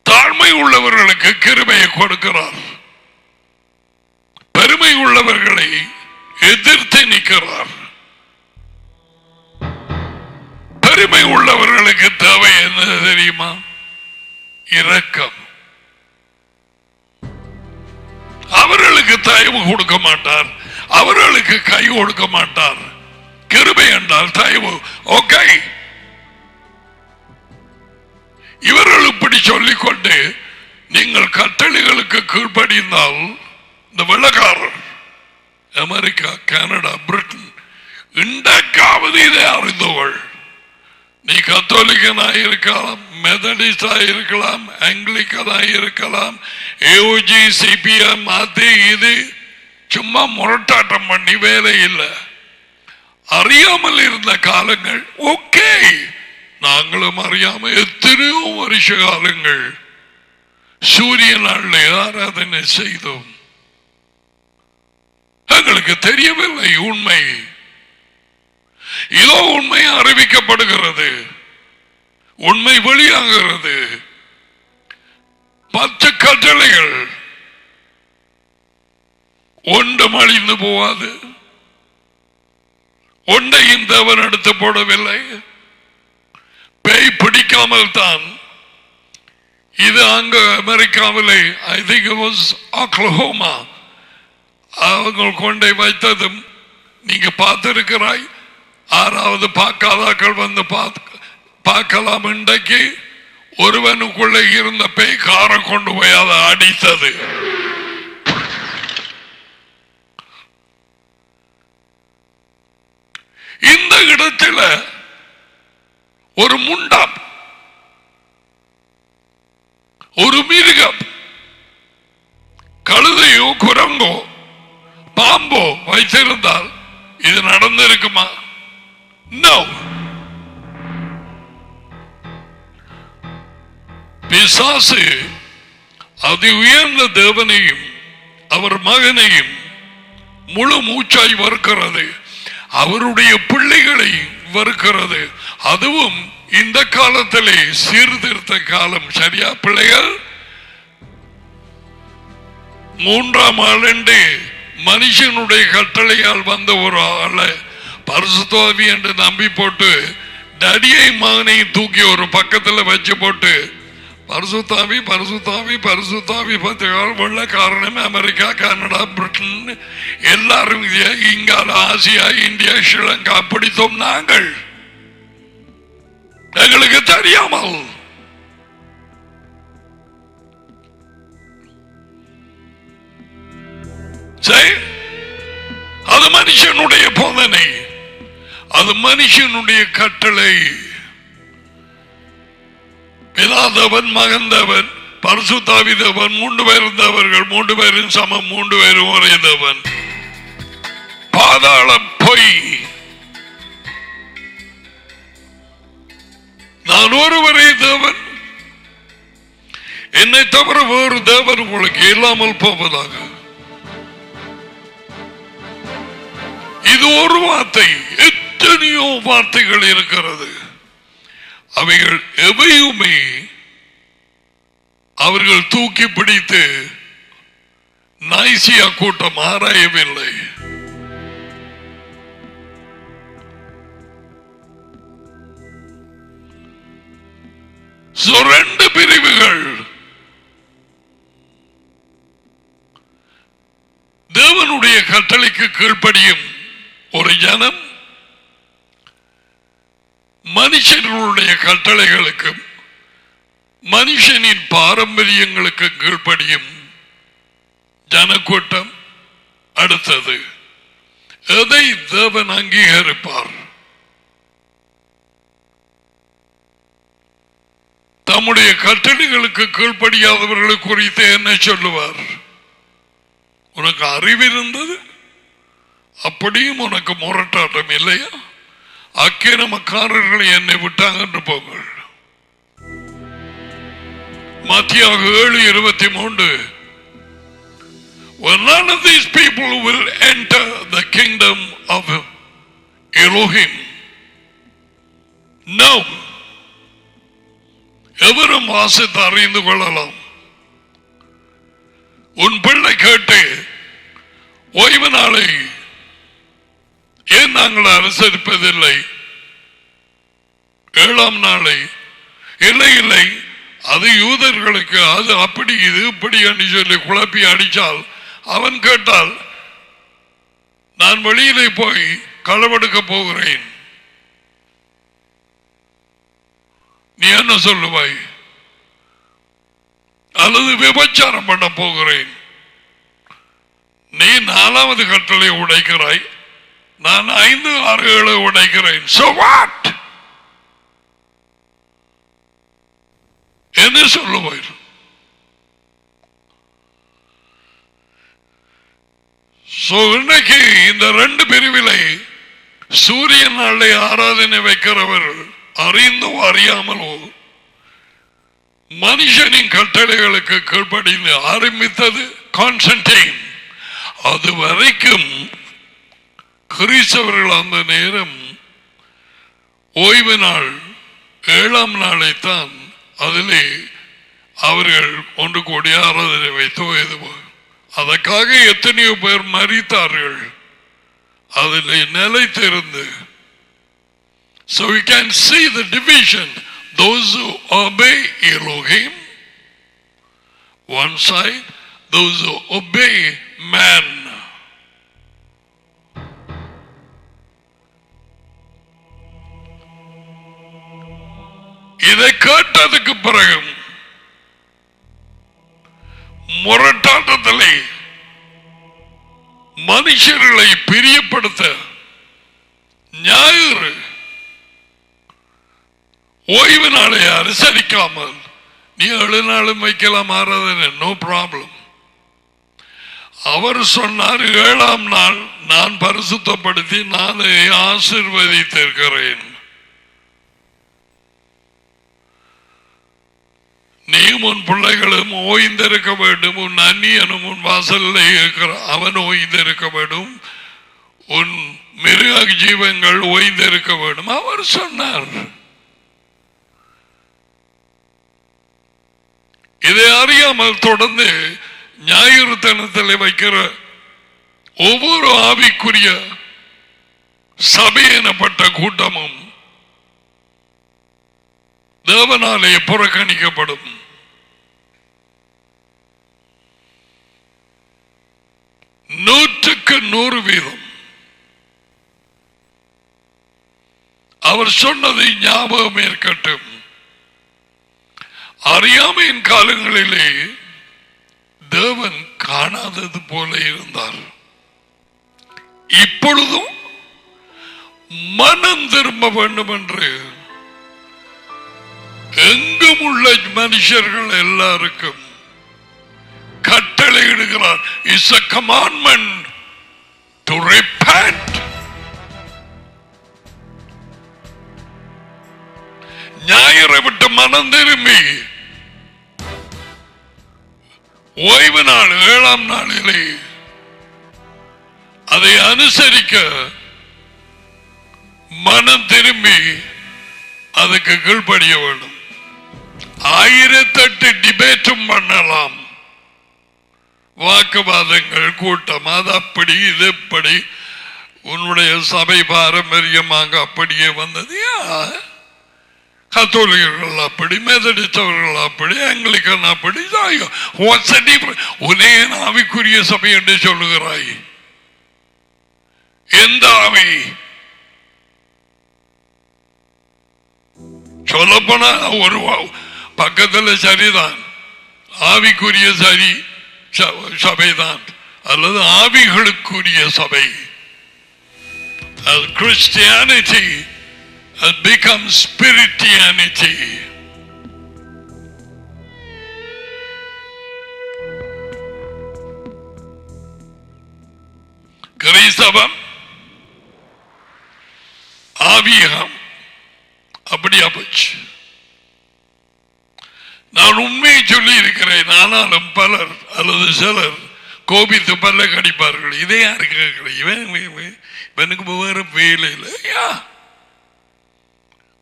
தாழ்மை உள்ளவர்களுக்கு கிருபையை கொடுக்கிறார், பெருமை உள்ளவர்களை எதிர்த்து நிற்கிறார். பெருமை உள்ளவர்களுக்கு தேவை என்ன தெரியுமா? இரக்கம். அவர்களுக்கு தயவு கொடுக்க மாட்டார், அவர்களுக்கு கை கொடுக்க மாட்டார். கிருபை என்றால் தயவு. ஓகே, இவர்கள் இப்படி சொல்லிக்கொண்டு நீங்கள் கட்டளைகளுக்கு கீழ்ப்படிந்தால், இந்த வெள்ளக்காரர் அமெரிக்கா, கனடா, பிரிட்டன் இன்றைக்காவது இதை அறிந்தவள். நீ கத்தோலிக்கனாக இருக்கலாம், மெத்தடிஸ்டா இருக்கலாம், ஆங்கிலிக்கனாக இருக்கலாம், ஏஓஜி, சிபிஎம், அது இது சும்மா முரட்டாட்டம் பண்ணி வேலை இல்லை. அறியாமல் இருந்த காலங்கள் ஓகே, நாங்களும் அறியாமல் எத்தனையோ வருஷ காலங்கள் சூரிய நாளில் ஆராதனை செய்தோம். எங்களுக்கு தெரியவில்லை உண்மை. இதோ உண்மை அறிவிக்கப்படுகிறது, உண்மை வெளியாகிறது. 10 கட்டளைகள் ஒன்றும் அழிந்து போவாது, ஒன்றையும் தேவன் எடுத்து போடவில்லை. பேய் பிடிக்காமல் தான் இது அங்க அமெரிக்காவிலே, I think it was Oklahoma, அவங்க கொண்டே வைத்ததும் நீங்க பார்த்திருக்கிறாய். 6வது பார்க்காதாக்கள் வந்து பார்க்கலாம். இன்றைக்கு ஒருவனுக்குள்ளே இருந்த பேய் காரை கொண்டு போய் அதை அடித்தது. இந்த இடத்துல ஒரு முண்டம், ஒரு மிருகம், கழுதையோ குரங்கோ பாம்போ வைத்திருந்தால் இது நடந்திருக்குமா? No. பிசாசு அதி உயர்ந்த தேவனையும் அவர் மகனையும் முழு மூச்சாய் வருகிறது, அவருடைய பிள்ளைகளை வருகிறது. அதுவும் இந்த காலத்திலே சீர்திருத்த காலம். சரியா பிள்ளைகள்? 3ஆம் ஆண்டு மனுஷனுடைய கட்டளையால் வந்த ஒரு ஆளை பரிசுத்தாவி என்று நம்பி போட்டு டடியை மகனையும் தூக்கி ஒரு பக்கத்தில் வச்சு போட்டு பரிசுத்தாவி பரிசுத்தாவி பரிசுத்தாவி வெள்ள காரணம் அமெரிக்கா, கனடா, பிரிட்டன் எல்லாரும் இங்கால ஆசியா, இந்தியா, ஸ்ரீலங்கா பிடித்தோம் நாங்கள். எங்களுக்கு தெரியாமல் அது மனுஷனுடைய போதனை, அது மனுஷனுடைய கட்டளை. பிதாதவன், மகந்தவன், பரிசுத்தாவிதவன், 3 பேர் இருந்தவர்கள், 3 பேரும் சமம், 3 பேரும் ஒரே தேவன். பாதாள பொய். நான் ஒருவரே தேவன், என்னை தவிர வேறு தேவன் உங்களுக்கு இல்லாமல் போவதாக. இது ஒரு வார்த்தை, எத்தனையோ வார்த்தைகள் இருக்கிறது. அவைகள் எவையுமே அவர்கள் தூக்கி பிடித்து நைசியா கூட்டம் ஆராயவில்லை. ரெண்டு பிரிவுகள். தேவனுடைய கட்டளைக்கு கீழ்ப்படியும் ஒரு ஜனம், மனுஷர்களுடைய கட்டளைகளுக்கும் மனுஷனின் பாரம்பரியங்களுக்கு கீழ்ப்படியும் ஜனக்கூட்டம். அடுத்தது, எதை தேவன் அங்கீகரிப்பார்? தம்முடைய கட்டளைகளுக்கு கீழ்ப்படியாதவர்களை குறித்து என்ன சொல்லுவார்? உனக்கு அறிவு இருந்தது, அப்படியும் உனக்கு முரட்டாட்டம் இல்லையா? அக்கிரமக்காரர்களை என்னை விட்டாங்க போங்கள். மத்தியாக 7:23. Well, none of these people will enter the kingdom of Elohim. No. எவரும் வாசித்து அறிந்து கொள்ளலாம். உன் பிள்ளை கேட்டு, ஓய்வு நாளை ஏன் நாங்கள் அனுசரிப்பதில்லை, 7ஆம் நாளை? இல்லை இல்லை, அது யூதர்களுக்கு, அது அப்படி இது இப்படி என்று சொல்லி குழப்பி அடித்தால், அவன் கேட்டால் நான் வெளியிலே போய் களவெடுக்க போகிறேன், நீ என்ன சொல்லுவாய்? அல்லது விபச்சாரம் பண்ண போகிறேன், நீ 4வது கட்டளை உடைக்கிறாய், நான் 5, 6, 7 உடைக்கிறேன். So what? என்ன சொல்லுவாய்? இன்னைக்கு இந்த 2 பிரிவிலை சூரிய நாளை ஆராதனை வைக்கிறவர்கள் அறிந்தோ அறியாமலோ மனுஷனின் கட்டளைகளுக்கு கீழ்ப்படிந்து ஆரம்பித்தது கான்ஸ்டன்டைன். அது வரைக்கும் கிறிஸ்தவர்கள் அந்த நேரம் ஓய்வு நாள் 7ஆம் நாளைத்தான் அதிலே அவர்கள் ஒன்று கூடிய ஆராதனை வைத்து, அதற்காக எத்தனையோ பேர் மரித்தார்கள் அதில் நிலைத்திருந்து. So we can see the division. Those who obey Elohim one side, those who obey man. இதை கேட்டதுக்கு பிறகு முரட்டாட்டத்திலே மனுஷர்களை பிரியப்படுத்த ஞாயிறு ஓய்வு நாளை அனுசரிக்காமல் நீ 7 நாளும் வைக்கலாம் ஆராதனை, நோ ப்ராப்ளம். அவர் சொன்னார், 7ஆம் நாள் நான் பரிசுத்தப்படுத்தி நான் ஆசீர்வதித்திருக்கிறேன். நீ உன் பிள்ளைகளும் ஓய்ந்திருக்க வேண்டும், உன் அந்நியனும் உன் வாசலில் இருக்கிற அவன் ஓய்ந்திருக்க வேண்டும், உன் மிருக ஜீவங்கள் ஓய்ந்திருக்க வேண்டும். அவர் சொன்னார். இதை அறியாமல் தொடர்ந்து ஞாயிறு தினத்தில் வைக்கிற ஒவ்வொரு ஆவிக்குரிய சபை எனப்பட்ட கூட்டமும் தேவனாலே புறக்கணிக்கப்படும். நூற்றுக்கு 100% அவர் சொன்னதை ஞாபகம் இருக்கட்டும். அறியாமையின் காலங்களிலே தேவன் காணாதது போல இருந்தார். இப்பொழுதும் மனம் திரும்ப வேண்டும் என்று எங்கும் உள்ள மனுஷர்கள் எல்லாருக்கும் கட்டளை இடுகிறார். It's a commandment to repent. ஞாயிறை விட்டு மனம் திரும்பி ஓய்வு நாள் 7ஆம் நாளிலே அதை அனுசரிக்க மனம் திரும்பி அதுக்கு கீழ்ப்படிய வேண்டும். 1008 டிபேட்டும் பண்ணலாம், வாக்குவாதங்கள், கூட்டம், அது அப்படி இது எப்படி, உன்னுடைய சபை பாரம்பரியமாக அப்படியே வந்தது. கத்தோலிகர்கள் அப்படி, மெதடிஸ்டவர்கள் அப்படி, ஆங்கிலிக்கன் அப்படி. உனே ஆவிக்குரிய சபை என்று சொல்லுகிறாய். எந்த ஆவி? சொல்லப்போனா ஒரு பக்கத்தில் சரிதான், ஆவிக்குரிய சரி சபைதான், அல்லது ஆவிகளுக்குரிய சபை. Christianity has become spirituality. கிறிஸ்தவம் ஆவியகம் அப்படியா போச்சு. நான் உண்மையை சொல்லி இருக்கிறேன். ஆனாலும் பலர் அல்லது சிலர் கோபித்து பல்ல கடிப்பார்கள். இதே யாருக்கு இவனுக்கு வேறு வேலை இல்லையா?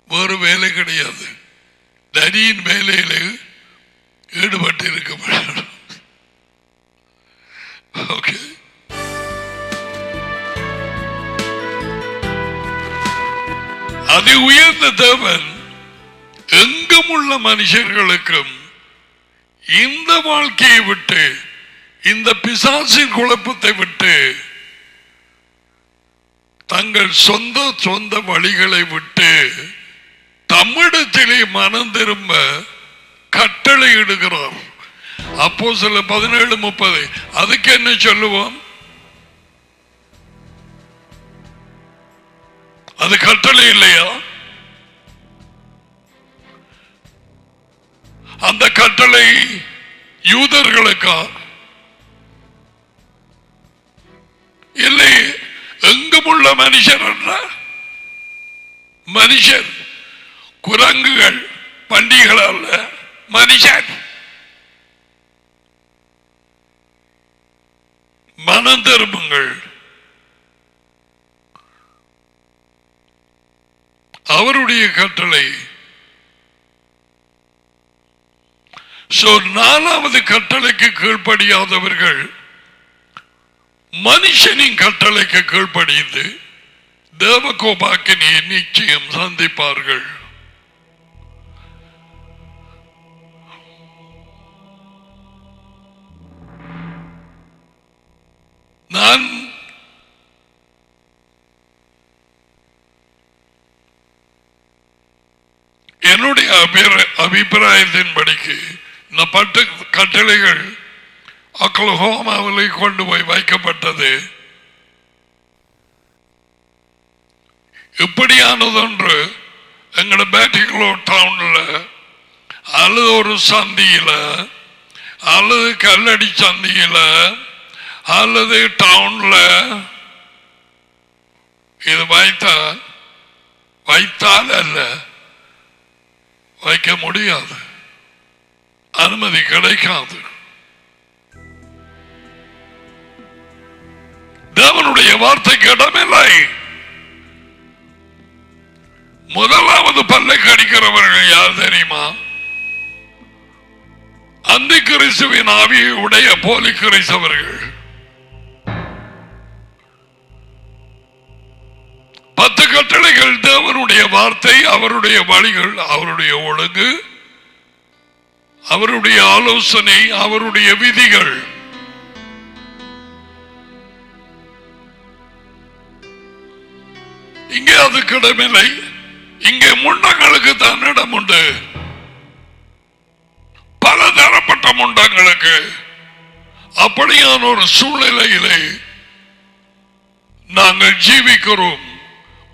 வேறு வேலை கிடையாது. தனியின் வேலையில ஈடுபட்டு இருக்க. ஓகே, அதி உயர்ந்த தேவன் எங்கும் உள்ள மனுஷர்களுக்கும் இந்த வாழ்க்கையை விட்டு, இந்த பிசாசின் குழப்பத்தை விட்டு, தங்கள் சொந்த வழிகளை விட்டு தம்மிடத்திலே மனம் திரும்ப கட்டளை இடுகிறார். அப்போஸ்தலர் 17:30. அதுக்கு என்ன சொல்லுவோம்? அது கட்டளை இல்லையா? அந்த கட்டளை யூதர்களுக்கா? இல்லை, எங்கும் உள்ள மனுஷர் என்ற மனுஷர், குரங்குகள், பண்டிகள் அல்ல, மனுஷர். மனம் திரும்புங்கள். அவருடைய கட்டளை. 4வது கட்டளைக்கு கீழ்ப்படியாதவர்கள் மனுஷனின் கட்டளைக்கு கீழ்ப்படிந்து தேவகோபாக்கினை நிச்சயம் சந்திப்பார்கள். நான் என்னுடைய அபிப்பிராயத்தின்படிக்கு இந்த 10 கட்டளைகள் ஒக்லஹோமாவில் கொண்டு போய் வைக்கப்பட்டது இப்படியானதொன்று எங்களோட பேட்டிகளோ டவுன்ல அல்லது ஒரு சந்தியில அல்லது கல்லடி சந்தியில அல்லது டவுன்ல இது வைத்தால் அல்ல, வைக்க முடியாது, அனுமதி கிடைக்காது. தேவனுடைய வார்த்தைக்கு இடமில்லை. முதலாவது பல்லை கடிக்கிறவர்கள் யார் தெரியுமா? அந்த கிறிஸ்துவின் ஆவியை உடைய போலி கிறிஸ்தவர்கள். 10 கட்டளைகள் தேவனுடைய வார்த்தை, அவருடைய வழிகள், அவருடைய ஒழுங்கு, அவருடைய ஆலோசனை, அவருடைய விதிகள். இங்கே அது கிடமில்லை. இங்கே முண்டங்களுக்கு தான் இடம் உண்டு. பல தரப்பட்ட முண்டங்களுக்கு. அப்படியான ஒரு சூழ்நிலையிலே நாங்கள் ஜீவிக்கிறோம்.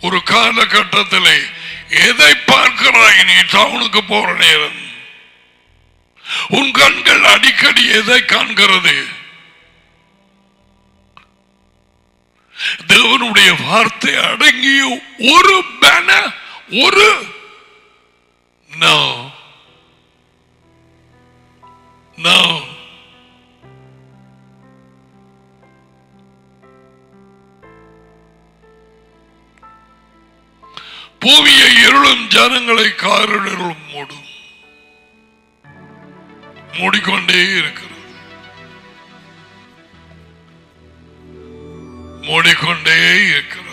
ஒரு காலகட்டத்திலே எதை பார்க்கிறாய் நீ? டவுனுக்கு போற நேரம் உன் கண்கள் அடிக்கடி எதை காண்கிறது? தேவனுடைய வார்த்தை அடங்கிய ஒரு பேனர், ஒரு நோ நோ பூமியை இருளும் ஜனங்களை காரிடரும் மூடும். மூடிக்கொண்டே இருக்கிறது, மூடிக்கொண்டே இருக்கிறது.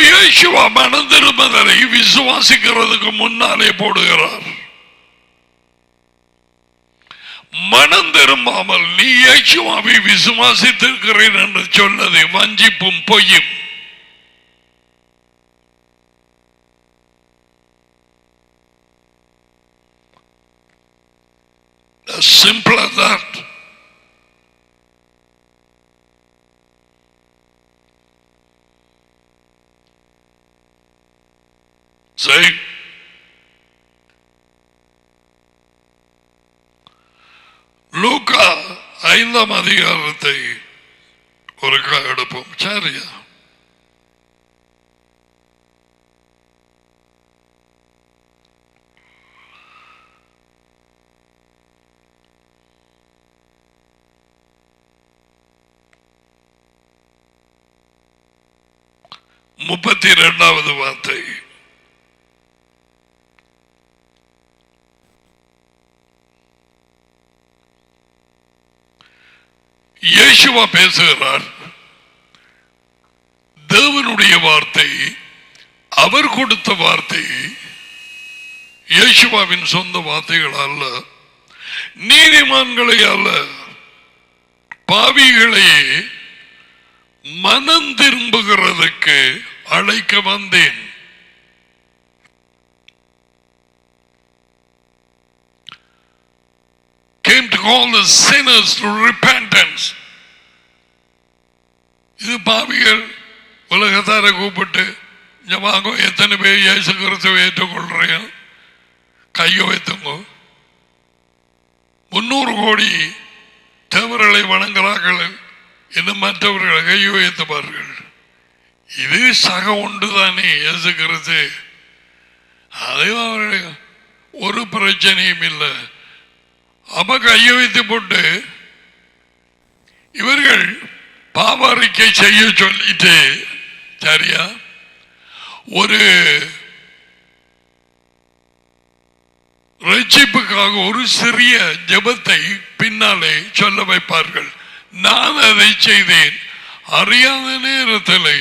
இயேசுவா மனம் திரும்புதலை விசுவாசிக்கிறதுக்கு முன்னாலே போடுகிறார். மனம் திரும்பாமல் நீ இயேசுவாவை விசுவாசித்திருக்கிறேன் என்று சொன்னது வஞ்சிப்பும் பொய்யும். As simple as that. Say, லூக்கா 5ஆம் அதிகாரத்தை ஒரு எடுப்போம். சரியா? முப்பத்தி 2வது வார்த்தை. இயேசுவா பேசுகிறார். தேவனுடைய வார்த்தை, அவர் கொடுத்த வார்த்தை, இயேசுவாவின் சொந்த வார்த்தைகள் அல்ல, நீதிமான்களை அல்ல, பாவிகளையே மனம் திரும்புகிறதுக்கு அழைக்க வந்தேன். Came to call the sinners to repentance. இது பாவிகள் உலகத்தார கூப்பிட்டு வாங்க, எத்தனை பேர் இயேசு கிறிஸ்துவை ஏற்றுக்கொள்றீங்க? கையை வைத்துங்க. 300 கோடி தேவர்களை வணங்குகிறார்கள் என்று மற்றவர்களை கையை வைத்துப்பார்கள். இது சக ஒன்றுதானே இயேசு கிறிஸ்து. அதே அவர்கள் ஒரு பிரச்சனையும் இல்லை. அப்ப கையை வைத்து போட்டு இவர்கள் பாவ அறிக்கை செய்ய சொல்லிட்டு, சரியா, ஒரு ரட்சிப்புக்காக ஒரு சிறிய ஜெபத்தை பின்னாலே சொல்ல வைப்பார்கள். நான் அதை செய்தேன். அறியாத நேரத்தில்,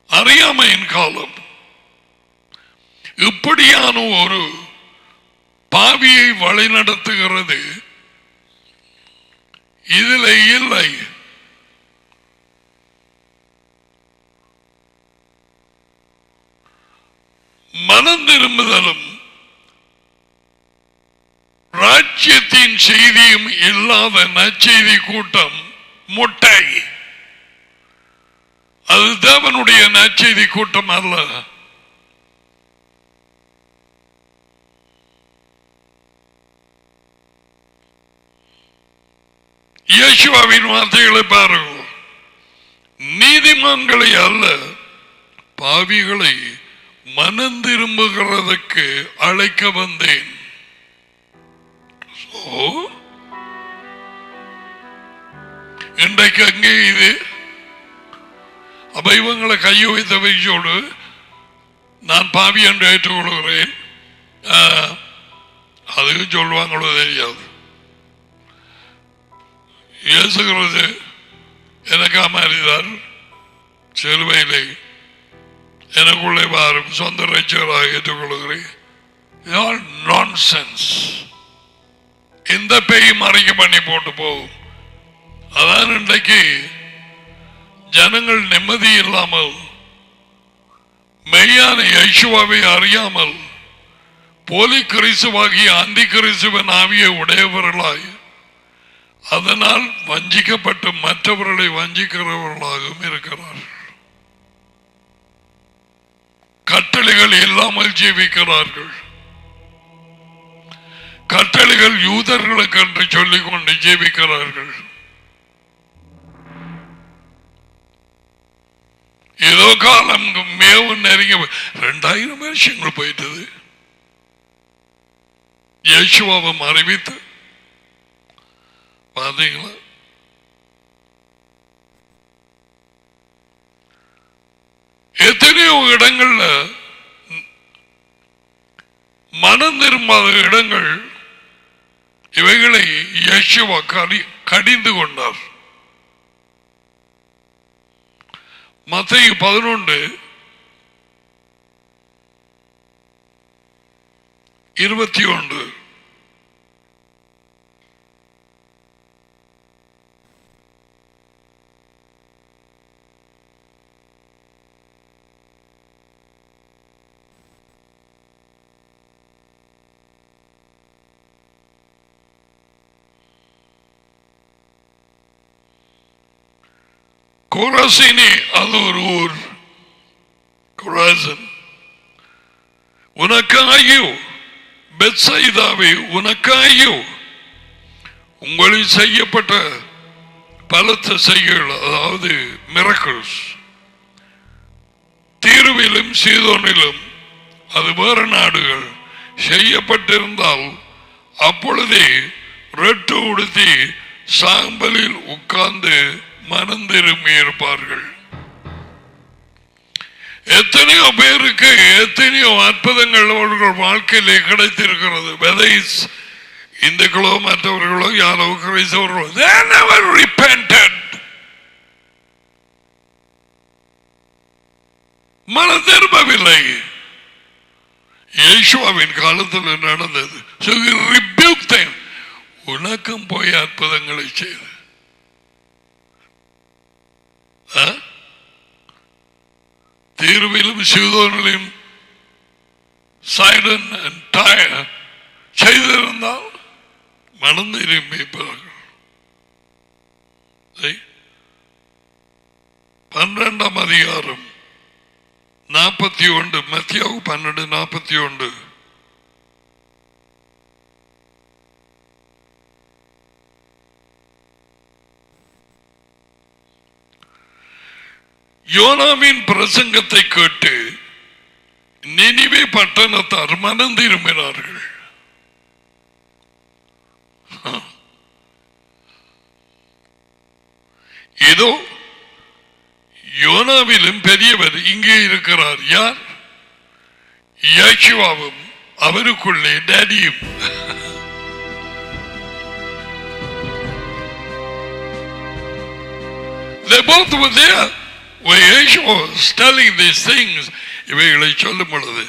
அறியாமையின் காலம், இப்படியான ஒரு பாவியை வழிநடத்துகிறது. இதில் இல்லை. மனம் திரும்புதலும் ராஜ்யத்தின் செய்தியும் இல்லாத நற்செய்தி கூட்டம் முட்டை. அது தேவனுடைய நற்செய்தி கூட்டம் அல்ல. இயேசுவின் வார்த்தைகளை பாருங்கள். நீதிமான்களை அல்ல, பாவிகளை மனம் திரும்புகிறதுக்கு அழைக்க வந்தேன். இன்றைக்கு அங்கே இது அப்ப இவங்களை கையை வைத்த வைச்சோடு நான் பாவி என்று ஏற்றுக்கொள்கிறேன். அதுக்கு சொல்லுவாங்களோ தெரியாது. இயேசுகிறது எனக்கா மாறிதார் சிலுவையிலே எனக்குள்ளே வாரும் சொந்த ரட்சகராக ஏற்றுக்கொள்கிறேன். நான்சென்ஸ். இந்த பேய் மறைக்க பண்ணி போட்டு போகும். அதான் இன்றைக்கு ஜனங்கள் நிம்மதி இல்லாமல் மெய்யான யேசுவாவை அறியாமல் போலி கிறிஸ்துவாகிய அந்தி கிறிஸ்துவின் ஆவியை உடையவர்களாய் அதனால் வஞ்சிக்கப்பட்டு மற்றவர்களை வஞ்சிக்கிறவர்களாகவும் இருக்கிறார்கள். கட்டளைகள் இல்லாமல் ஜீவிக்கிறார்கள். கட்டளைகள் யூதர்களுக்கு என்று சொல்லிக் கொண்டு ஜீவிக்கிறார்கள். ஏதோ காலம் மேவும் நெருங்கி 2000 வருஷங்கள் போயிட்டது. இயேசுவை அறிவித்து பாத்தீங்களா? எத்தனையோ இடங்கள்ல மனம் திரும்பாத இடங்கள் இவைகளை இயேசுவா கடிந்து கொண்டார். மத்தேயு 11:21 கோராசினி, அது ஒரு ஊர். கொராசன், உனக்காகியோ பெத்சைதாவே, உனக்காகியோ உங்களில் செய்யப்பட்ட பலத்த செய்கைகள், அதாவது மிரக்கிள்ஸ், தீருவிலும் சீதோனிலும், அது வேறு நாடுகள் செய்யப்பட்டிருந்தால் அப்பொழுதே ரெட்டு உடுத்தி சாம்பலில் உட்கார்ந்து மனம் திரும்பி இருப்பார்கள். எத்தனையோ பேருக்கு எத்தனையோ அற்புதங்கள் அவர்கள் வாழ்க்கையிலே கிடைத்திருக்கிறது. வெதை இந்துக்களோ மற்றவர்களோ யாரோ கிறிஸ்தவர்களோ, they never repented. மனம் திரும்பவில்லை. இயேசுவின் காலத்தில் நடந்தது. So he rebuked them. உனக்கும் போய் அற்புதங்களை செய்து தீர்விலும் சீதோனிலும் சைடன் செய்திருந்தால் மனம் திரும்பிப்பார்கள். 12ஆம் அதிகாரம் 41, மத்தேயு 12:41. யோனாவின் பிரசங்கத்தை கேட்டு நினிவே பட்டணத்தார் மனம் திரும்பினார்கள். ஏதோ யோனாவிலும் பெரியவர் இங்கே இருக்கிறார். யார்? யேசுவாவும் அவருக்குள்ளே டேடியும். They both were there. When Yeshua was telling these things, இவைகளை சொல்லும் பொழுது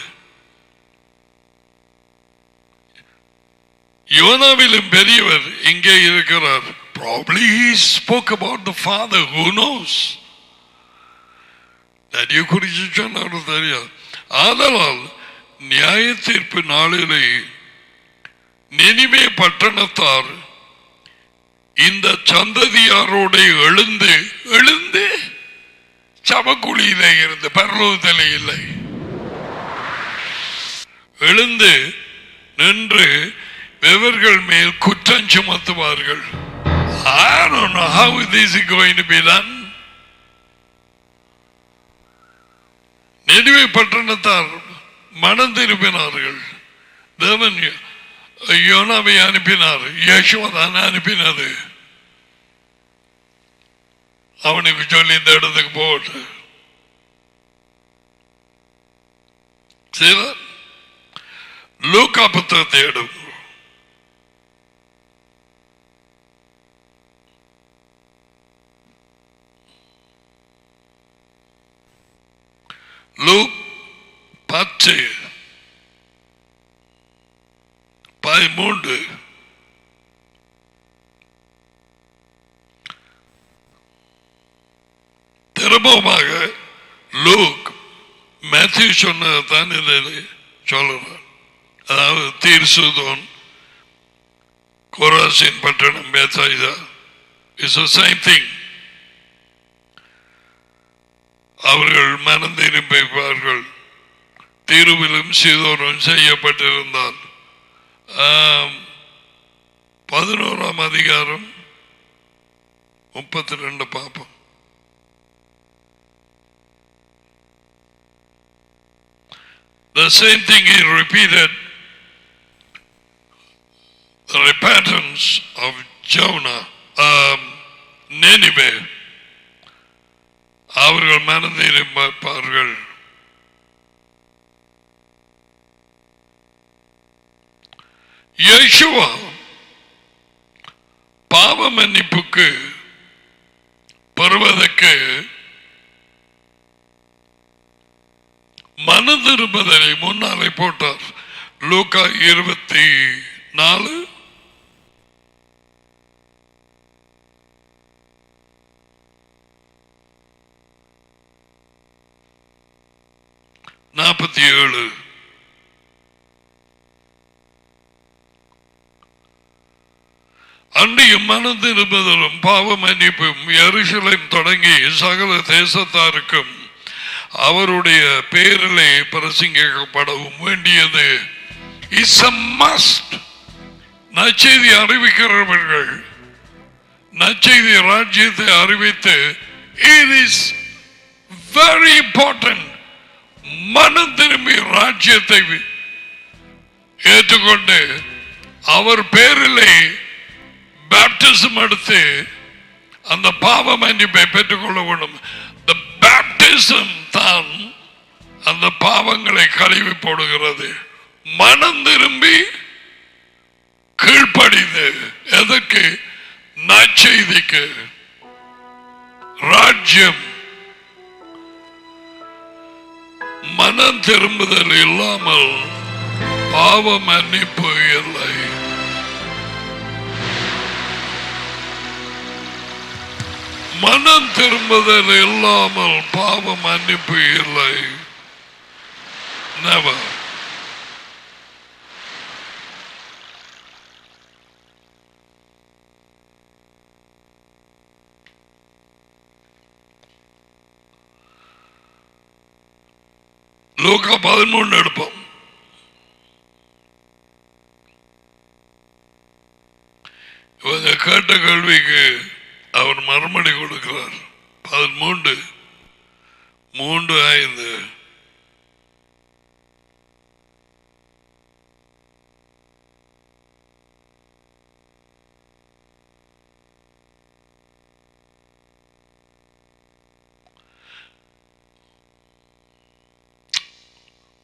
யோனாவிலும் பெரியவர் இங்கே இருக்கிறார். Probably he spoke about the Father. Who knows? நடிய குறித்து சொன்னார் தெரியாது. ஆதலால் நியாய தீர்ப்பு நாளிலே நினிவே பட்டணத்தார் இந்த சந்ததியாரோட எழுந்து சபக்குழியிலே இருந்து, பரலோகத்திலே இல்லை, எழுந்து நின்று இவர்கள் மேல் குற்றம் சுமத்துவார்கள். I don't know how this is going to be done. Nineveh பட்டணத்தார் மனம் திரும்பினார்கள். தேவன் யோனாவை அனுப்பினார். இயேசுவை தான் அனுப்பினது. அவனுக்கு சொல்லி இந்த இடத்துக்கு போட்டு லூக்கா புத்தகத்தை எடுக்கும். லூக் 10 3 திரும்பமாக லூக் மேத்யூ சொன்னதான் இதை சொல்றார். அதாவது தீர்சுதோன் கொராசின் பட்டணம் Bethsaida is the same thing. அவர்கள் மனம் திரும்பிப்பார்கள். தீருவிலும் சீதோனும் செய்யப்பட்டிருந்தால் 11ஆம் அதிகாரம் 32 பாப்போம். The same thing he repeated. The repentance of Jonah, Nineveh. அவர்கள் மனதிரும்பார்கள். யேசுவா பாவ மன்னிப்புக்கு பெறுவதற்கு மனதிரும்பதனை முன்னாலே போட்டார். லூக்கா 24 47. அன்றியும் மனதிரும்புதலும் பாவ மன்னிப்பும் எருசலேம் தொடங்கி சகல தேசத்தாருக்கும் அவருடைய பேரிலே பிரசங்கிக்கப்படவும் வேண்டியது. Is a must. நற்செய்தி அறிவிக்கிறவர்கள் நற்செய்தி ராஜ்யத்தை அறிவித்து it is very important. மனம் திரும்பி ராஜ்யத்தை ஏற்றுக்கொண்டு அவர் பேரிலே பேப்டிசம் எடுத்து அந்த பாவ மன்னிப்பை பெற்றுக்கொள்ள வேண்டும். The baptism தான் அந்த பாவங்களை கழுவி போடுகிறது. மனம் திரும்பி கீழ்ப்படிந்து எதற்கு? நற்செய்திக்கு. ராஜ்யம் மனம் திரும்புதல் இல்லாமல் பாவ மன்னிப்பு இல்லை. மனம் திரும்புதல் இல்லாமல் பாவ மன்னிப்பு இல்லை. Never. லூக்கா 13 எடுப்போம். இவங்க கேட்ட கேள்விக்கு அவர் மறுமொழி கொடுக்கிறார். 13:3-5.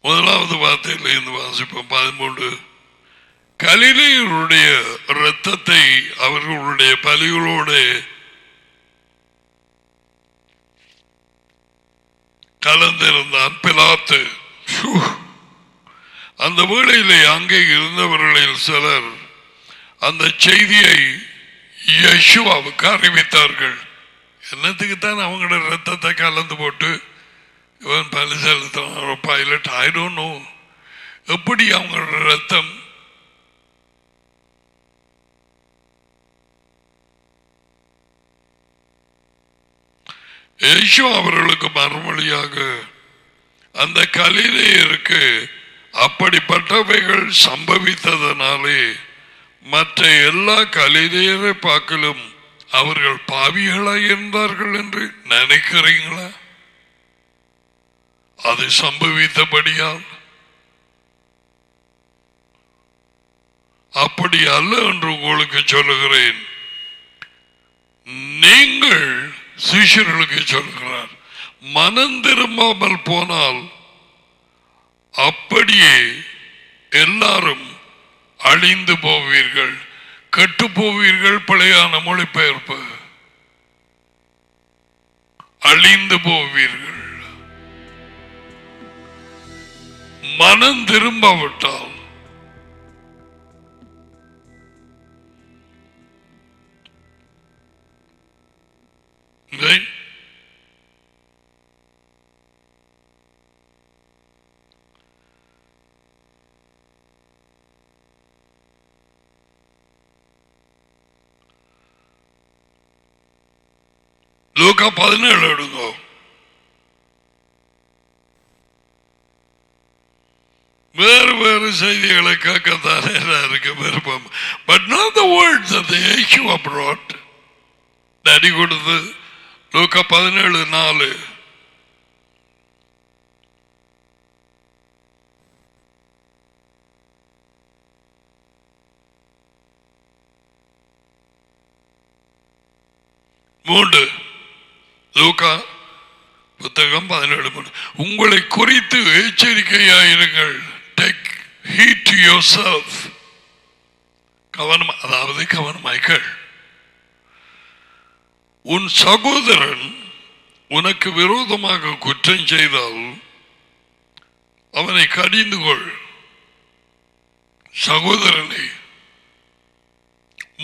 முதலாவது வார்த்தையில் இருந்து வாசிப்போம். 13. கலிலேயருடைய இரத்தத்தை அவர்களுடைய பலிகளோடு கலந்திருந்தான் பிலாத்து. அந்த வேளையிலே அங்கே இருந்தவர்களில் சிலர் அந்த செய்தியை யேசுவாவுக்கு அறிவித்தார்கள். என்னத்துக்கு தான் அவங்களோட இரத்தத்தை கலந்து போட்டு இவன் பலி செலுத்தின பைலட்? I don't know. எப்படி அவங்களோட ரத்தம் யேசு அவர்களுக்கு மறுமொழியாக அந்த கலிலேயருக்கு அப்படிப்பட்டவைகள் சம்பவித்ததனாலே மற்ற எல்லா கலிலேயரை பார்க்கலும் அவர்கள் பாவிகளாய் இருந்தார்கள் என்று நினைக்கிறீங்களா? அது சம்பவித்தபடியால் அப்படி அல்ல என்று உங்களுக்கு சொல்லுகிறேன். நீங்கள் சிஷ்யர்களுக்கு சொல்கிறார், மனம் திரும்பாமல் போனால் அப்படியே எல்லாரும் அழிந்து போவீர்கள், கெட்டு போவீர்கள். பழையான மொழிபெயர்ப்பு, அழிந்து போவீர்கள். மனம் திரும்பாவிட்டால் லூக்கா 17 எடுங்க. வேறு வேறு செய்திகளை கேட்கத்தானே இருக்கு விருப்பம். But not the words that Yeshua brought. Daddy கொடுத்து லூக்கா 17:4. லூக்கா புத்தகம் 17. உங்களை குறித்து எச்சரிக்கையாயிருங்கள். Take heed to yourself. கவனம், அதாவது கவனமாய்கள். உன் சகோதரன் உனக்கு விரோதமாக குற்றம் செய்தால் அவனை கடிந்து கொள். சகோதரனை,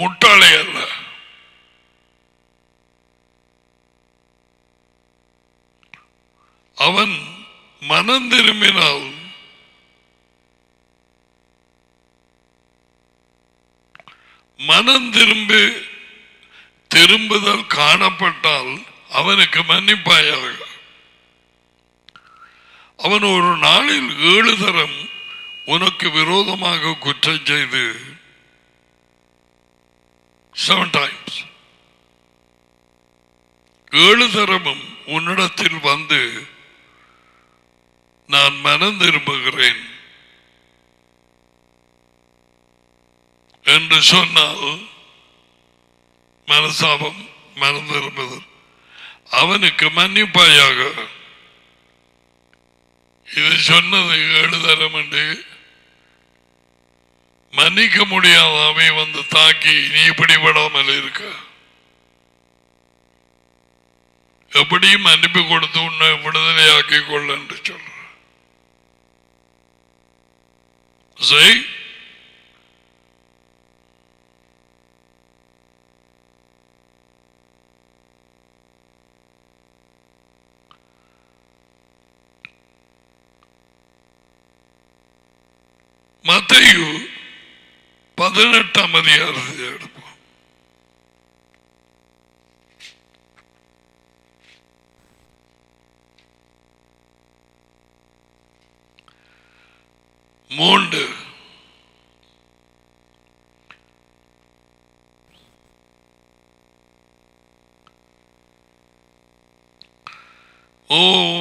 முட்டாளே அல்ல. அவன் மனம் திரும்பினால் திரும்புதல் காணப்பட்டால் அவனுக்கு மன்னிப்பாயாக. அவன் ஒரு நாளில் 7 தரம் உனக்கு விரோதமாக குற்றம் செய்து 7 times 7 தரமும் உன்னிடத்தில் வந்து நான் மனம் திரும்புகிறேன் என்று சொன்னால் மனசாபம், மனம் திரும்புதல், அவனுக்கு மன்னிப்பாயாக. இது சொன்னது 7 தரம் என்று மன்னிக்க முடியாதாவே வந்து தாக்கி நீ பிடிபடாமல் இருக்க. எப்படியும் மன்னிப்பு கொடுத்து உன்னை விடுதலையாக்கி கொள்ள என்று சொல்ற. மத்தேயு 18 அதிகாரத்தை எடுப்போம். மூன்று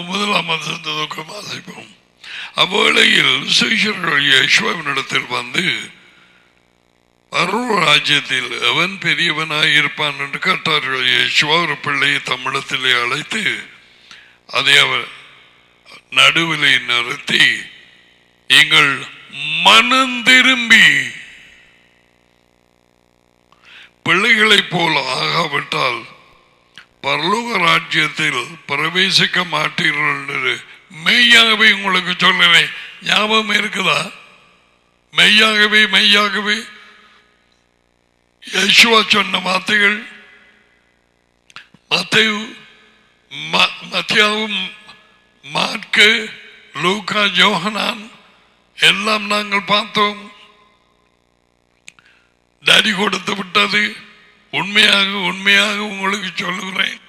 முதலாம் துக்கம் வாசிப்போம். அவ்வேளையில் சீஷர்கள் யேசுவினிடத்தில் வந்து பரலோக ராஜ்யத்தில் அவன் பெரியவனாய் இருப்பான் என்று கேட்டார்கள். யேசுவா ஒரு பிள்ளையை தமிழத்திலே அழைத்து அதை அவர் நடுவிலே நிறுத்தி, நீங்கள் மனம் திரும்பி பிள்ளைகளை போல் ஆகாவிட்டால் பரலோக ராஜ்யத்தில் பிரவேசிக்க மாட்டீர்கள் என்று மெய்யாகவே உங்களுக்கு சொல்லுவேன். ஞாபகம் இருக்குதா? மெய்யாகவே மெய்யாகவே யேசுவா சொன்ன வார்த்தைகள் மத்தேயு, மாற்கு, லூக்கா, யோஹனான் எல்லாம் நாங்கள் பார்த்தோம். டாடி கொடுத்து விட்டது. உண்மையாக உண்மையாக உங்களுக்கு சொல்லுகிறேன்,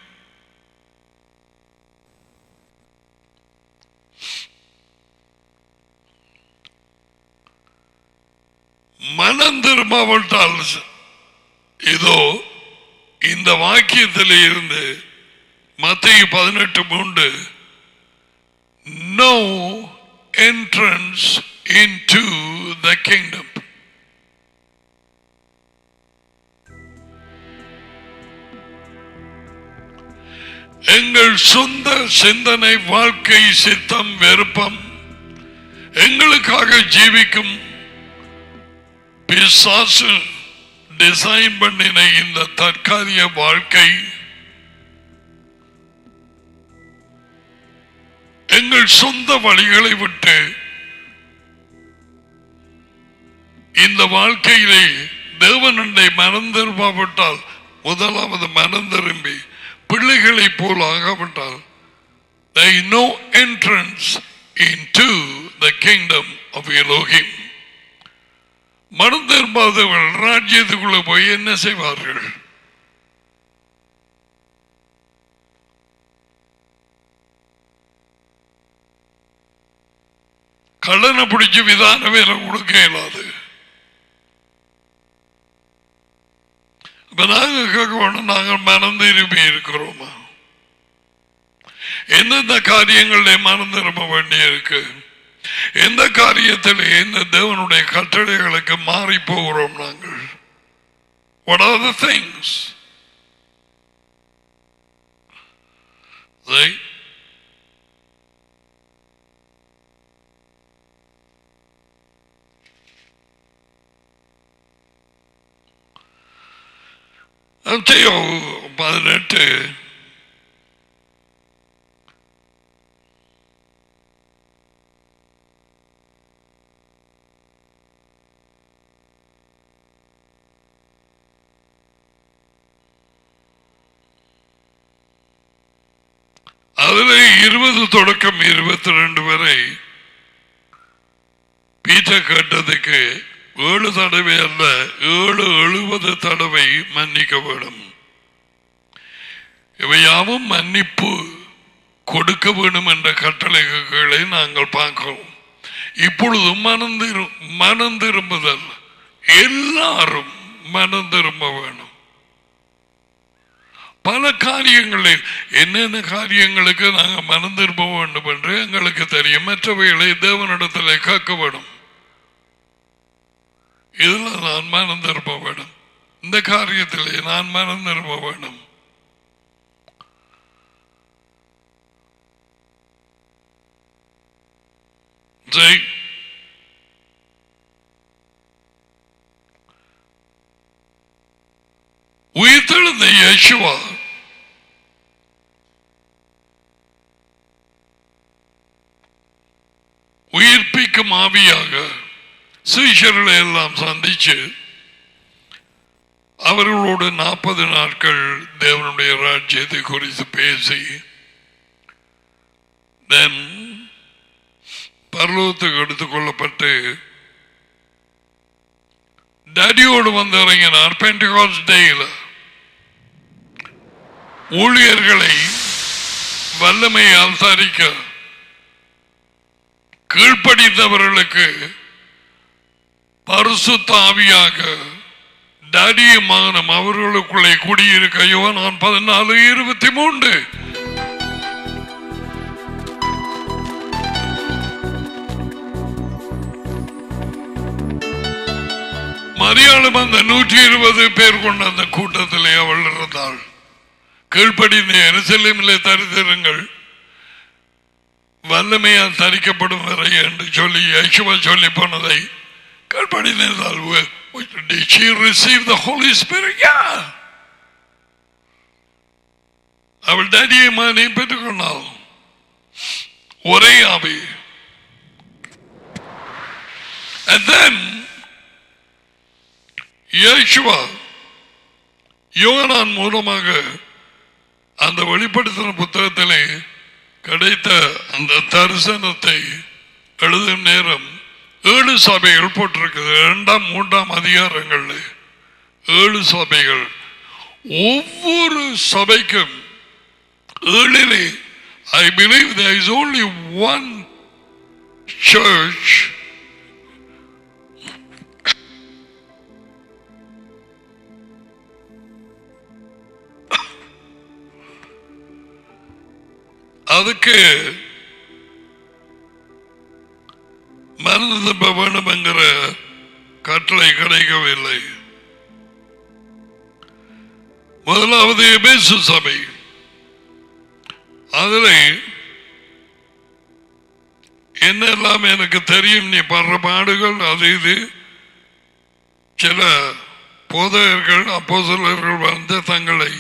மனம் திரும்பாவிட்டால் இதோ இந்த வாக்கியத்தில் இருந்து மத்தேயு 18:3 no entrance into the kingdom. எங்கள் சொந்த சிந்தனை, வாழ்க்கை, சித்தம், விருப்பம், எங்களுக்காக ஜீவிக்கும் பிசாசு டிசைன் பண்ணின இந்த தற்காலிக வாழ்க்கை எங்கள் சொந்த வழிகளை விட்டு இந்த வாழ்க்கையிலே தேவனண்டை மனம் திரும்பாவிட்டால், முதலாவது மனம் திரும்பி பிள்ளைகளை போல் ஆகாவிட்டால், there is no entrance into the kingdom of Elohim. மனம் திரும்பாதவர்கள் ராஜ்யத்துக்குள்ள போய் என்ன செய்வார்கள்? கள்ளனை பிடிச்சி விதான வேலை கொடுக்க இயலாது. இப்ப நாங்க கேட்க வேணும், நாங்கள் மனம் திரும்பி இருக்கிறோமா? எந்தெந்த காரியங்களிலே மனம் திரும்ப வேண்டி இருக்கு? எந்த காரியத்தில் எந்த தேவனுடைய கட்டளைகளுக்கு மாறி போகிறோம் நாங்கள்? What are the things? Right? Matthew 18 அதில் 20 தொடக்கம் 22 வரை பீட்டர் கேட்டதுக்கு 7 தடவை அல்ல 70 தடவை மன்னிக்க வேண்டும். இவையாவும் மன்னிப்பு கொடுக்க வேண்டும் என்ற கட்டளைகளை நாங்கள் பார்க்கிறோம். இப்பொழுதும் மனம் திரும்புதல், எல்லாரும் மனம் திரும்ப வேணும். பல காரியங்களில் என்னென்ன காரியங்களுக்கு நாங்கள் மனம் திரும்ப வேண்டும் என்று எங்களுக்கு தெரியும். மற்றவைகளை தேவனிடத்தில் கேட்க வேண்டும். இதில் நான் மனம் திரும்ப வேண்டும், இந்த காரியத்திலே நான் மனம் திரும்ப வேண்டும். உயிர்த்தெழுந்த இயேசுவா உயிர்ப்பிக்கும் ஆவியாக சீஷர்களை எல்லாம் சந்திச்சு அவர்களோடு 40 நாட்கள் தேவனுடைய ராஜ்யத்தை குறித்து பேசி பரலோகத்துக்கு எடுத்துக் கொள்ளப்பட்டு டேடியோடு வந்து இறங்கினார். பெண்டெகோஸ்ட் டேயில் ஊழியர்களை வல்லமையால் சரிக்க கீழ்ப்படித்தவர்களுக்கு பரிசுத்த ஆவியாக டேடியும் மகனும் அவர்களுக்குள்ளே குடியிருக்க யோவான் 14:23 மரியாளும் அந்த 120 பேர் கொண்ட அந்த கூட்டத்திலே அவள் இருந்தாள். கீழ்ப்படிந்த எருசலேமிலே தரித்திருங்கள், வல்லமையால் தரிக்கப்படும் வரை என்று சொல்லி யேசுவா சொல்லி போனதை கீழ்ப்படிந்தால் did she receive the Holy Spirit? Yeah. அவள் டேடியை மகனை பெற்றுக்கொண்டாள். ஒரே ஆவி. And then யேசுவா யோவான் மூலமாக அந்த வெளிப்படுத்தின புத்தகத்திலே கிடைத்த அந்த தரிசனத்தை எழுதும் நேரம் 7 சபைகள் போட்டிருக்குது. 2ஆம் 3ஆம் அதிகாரங்கள் 7 சபைகள். ஒவ்வொரு சபைக்கும் 7 I believe there is only one church அதுக்கு மனம் திரும்ப வேண்டும் என்கிற கட்டளை கிடைக்கவில்லை. முதலாவது எபேசு சபை. அதில் என்னெல்லாம் எனக்கு தெரியும், நீ படுற பாடுகள் அது இது. சில போதகர்கள் அப்போஸ்தலர்கள் வந்து தங்களை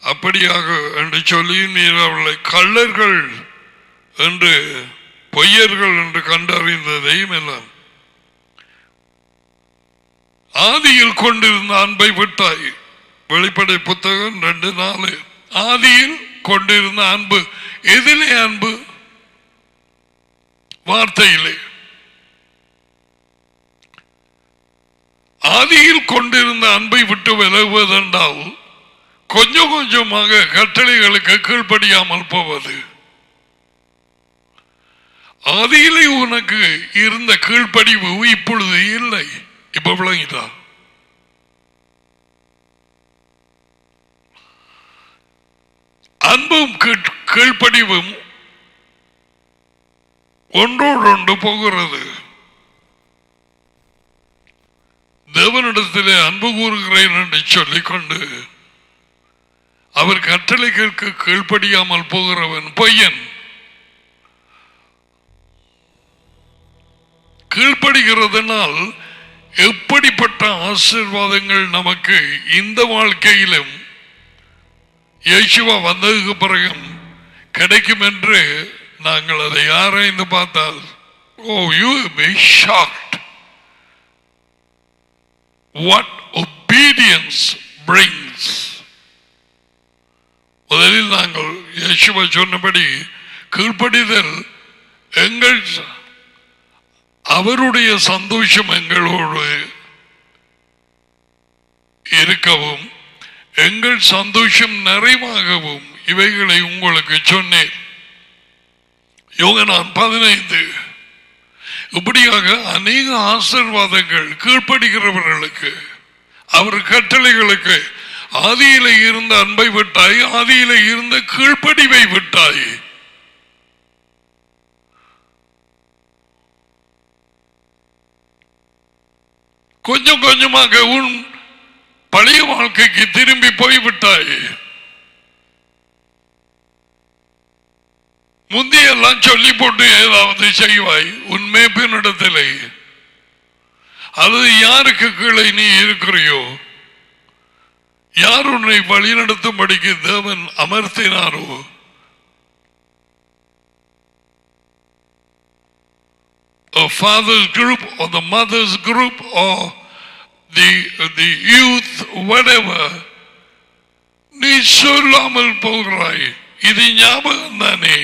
அப்படியாக என்று சொல்லி நீர் அவர்களை கள்ளர்கள் என்று பொய்யர்கள் என்று கண்டறிந்ததையும் எல்லாம் ஆதியில் கொண்டிருந்த அன்பை விட்டாய். வெளிப்படை புத்தகம் 2:4. ஆதியில் கொண்டிருந்த அன்பு. எதிலே அன்பு? வார்த்தையிலே. ஆதியில் கொண்டிருந்த அன்பை விட்டு விலகுவதென்றால் கொஞ்சம் கொஞ்சமாக கட்டளைகளுக்கு கீழ்ப்படியாமல் போவது. ஆதியிலே உனக்கு இருந்த கீழ்ப்படிவு இப்பொழுது இல்லை. இப்ப விளங்கிட்டா? அன்பும் கீழ்ப்படிவும் ஒன்றோடொன்று போகிறது. தேவனிடத்திலே அன்பு கூறுகிறேன் என்று சொல்லிக்கொண்டு அவர் கட்டளைகளுக்கு கீழ்ப்படியாமல் போகிறவன் பொய்யன். கீழ்ப்படுகிறதுனால் எப்படிப்பட்ட ஆசீர்வாதங்கள் நமக்கு இந்த வாழ்க்கையிலும் இயேசுவா வந்ததுக்கு பிறகும் கிடைக்கும் என்று நாங்கள் அதை ஆராய்ந்து பார்த்தால், oh, you will be shocked what obedience brings. முதலில் நாங்கள் இயேசுவா சொன்னபடி கீழ்ப்படிதல் எங்கள் அவருடைய சந்தோஷம் எங்களோடு இருக்கவும் எங்கள் சந்தோஷம் நிறைவாகவும் இவைகளை உங்களுக்கு சொன்னேன். யோகனான் 15. இப்படியாக அநேக ஆசீர்வாதங்கள் கீழ்ப்படுகிறவர்களுக்கு, அவர் கட்டளைகளுக்கு. ஆதியில இருந்த அன்பை விட்டாய், ஆதியில இருந்த கீழ்ப்படிவை விட்டாய். கொஞ்சம் கொஞ்சமாக உன் பழைய வாழ்க்கைக்கு திரும்பி போய்விட்டாய். முந்தியெல்லாம் சொல்லி போட்டு ஏதாவது செய்வாய் உன் மேப்பினிடத்திலே. அது யாருக்கு கீழே நீ இருக்கிறியோ, யார் உன்னை வழிநடத்தும்படிக்கு தேவன் அமர்த்தினாரோ, a father's group or the mother's group or the youth, whatever, நீ சொல்லாமல் போகிறாய். இது ஞாபகம் தானே?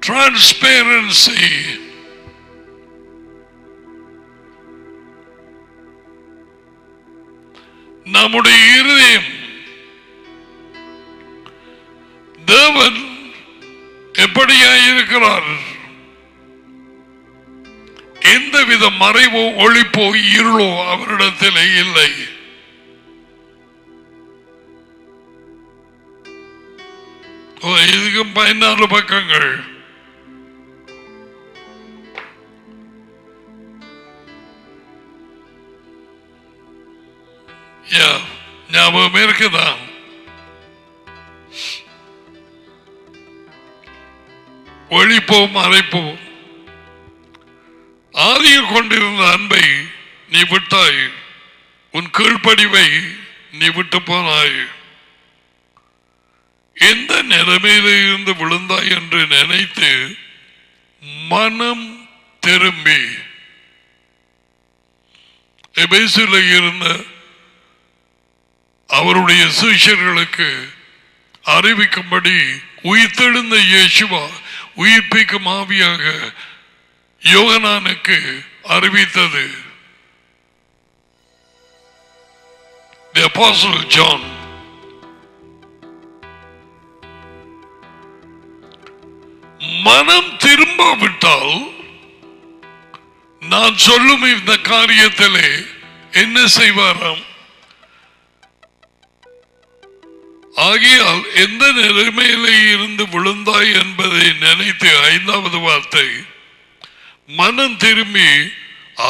Transparency. நம்முடைய இருதயம் தேவன் எப்படியாயிருக்கிறார்? எந்தவித மறைவோ ஒளிப்போ இருளோ அவரிடத்திலே இல்லை. இதுக்கும் 14 பக்கங்கள். ஞாபகம் இருக்குதான். ஒளிப்போம் மறைப்போம். ஆதியில் கொண்டிருந்த அன்பை நீ விட்டாய், உன் கீழ்ப்படிவை நீ விட்டு போனாய். எந்த நிலைமையில இருந்து விழுந்தாய் என்று நினைத்து மனம் திரும்பி எபேசில இருந்த அவருடைய சீஷர்களுக்கு அறிவிக்கும்படி உயிர்த்தெழுந்த இயேசுவா உயிர்ப்பிக்கும் ஆவியாக யோகனானுக்கு அறிவித்தது. The Apostle John. மனம் திரும்பாவிட்டால் நான் சொல்லும் இந்த காரியத்திலே என்ன செய்வாராம்? ஆகியால் எந்த நிலைமையிலே இருந்து விழுந்தாய் என்பதை நினைத்து 5வது வார்த்தை, மனம் திரும்பி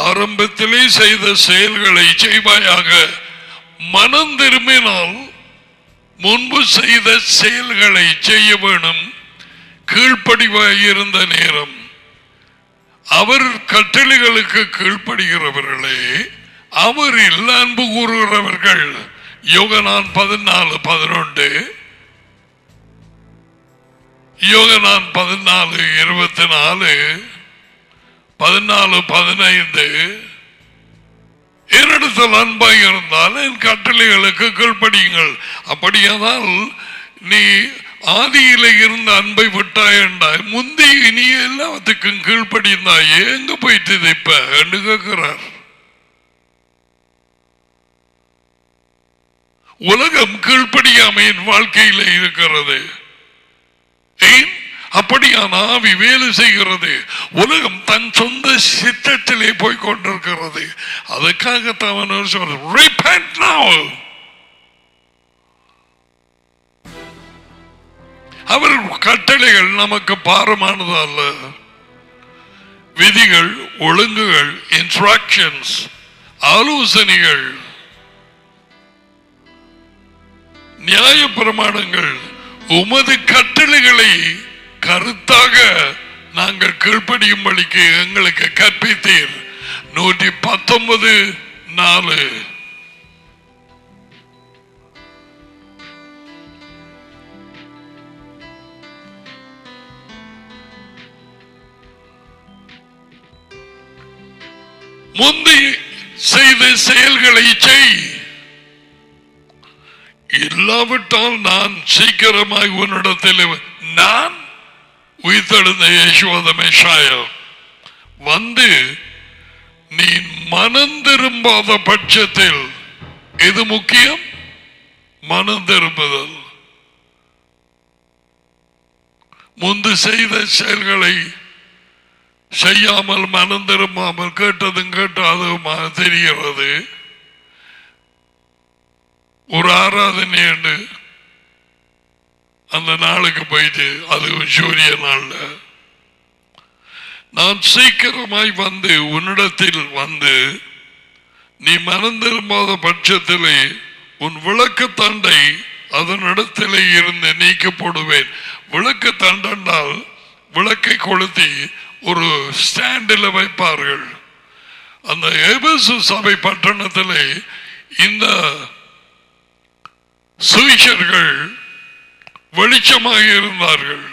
ஆரம்பத்திலே செய்த செயல்களை செய்வாயாக. மனம் திரும்பினால் முன்பு செய்த செயல்களை செய்ய வேணும். கீழ்ப்படிவாயிருந்த நேரம் அவர் கட்டளைகளுக்கு கீழ்ப்படுகிறவர்களே அவரில் அன்பு கூறுகிறவர்கள். யோகனான் 14:11, யோகனான் 14:24, 14:15, என்னிடத்தில் அன்பாக இருந்தால் என் கட்டளைகளுக்கு கீழ்ப்படியுங்கள். அப்படியானால் நீ ஆதியில இருந்த அன்பை விட்டாய் என்றாய், முந்தி நீ எல்லாத்துக்கும் கீழ்ப்படிந்தாயே, எங்க போயிட்டு இப்ப என்று கேட்கிறார். உலகம் கீழ்ப்படியாமையின் வாழ்க்கையில் இருக்கிறது. ஏன் அப்படியான ஆவி வேலை செய்கிறது? உலகம் தன் சொந்த சித்தத்திலே போய் கொண்டிருக்கிறது. அதுக்காகத்தான் repent now. அவர் கட்டளைகள் நமக்கு பாரமானது அல்ல. விதிகள், ஒழுங்குகள், இன்ஸ்ட்ரக்ஷன்ஸ், ஆலோசனைகள், நியாய பிரமாணங்கள், உமது கட்டளைகளை கருத்தாக நாங்கள் கீழ்ப்படியும்படிக்கு எங்களுக்கு கற்பித்தீர். 119:4. முந்தி செய்த செயல்களை செய், இல்லாவிட்டால் நான் சீக்கிரமாய் உன்னிடத்தில் நான் உயிர்த்தெழுந்த இயேசுவ மெஷாயா வந்து நீ மனம் திரும்பாத பட்சத்தில் எது முக்கியம்? மனம் திரும்புதல். முன்பு செய்த செயல்களை செய்யாமல் மனம் திரும்பாமல் கேட்டதும் கேட்டாதுமா தெரிகிறது. ஒரு ஆராதனை உண்டு, அந்த நாளுக்கு போயிட்டு அதுவும் சூரிய நாள்ல நான் சீக்கிரமாய் வந்து உன்னிடத்தில் வந்து நீ மனம் திரும்பாத பட்சத்திலே உன் விளக்கு தண்டை அதனிடத்திலே இருந்து நீக்கப்படுவேன். விளக்கு தண்டால் விளக்கை கொளுத்தி ஒரு ஸ்டாண்டில் வைப்பார்கள். அந்த எபேசு சபை பட்டணத்திலே இந்த சீஷர்கள் வெளிச்சமாக இருந்தார்கள்.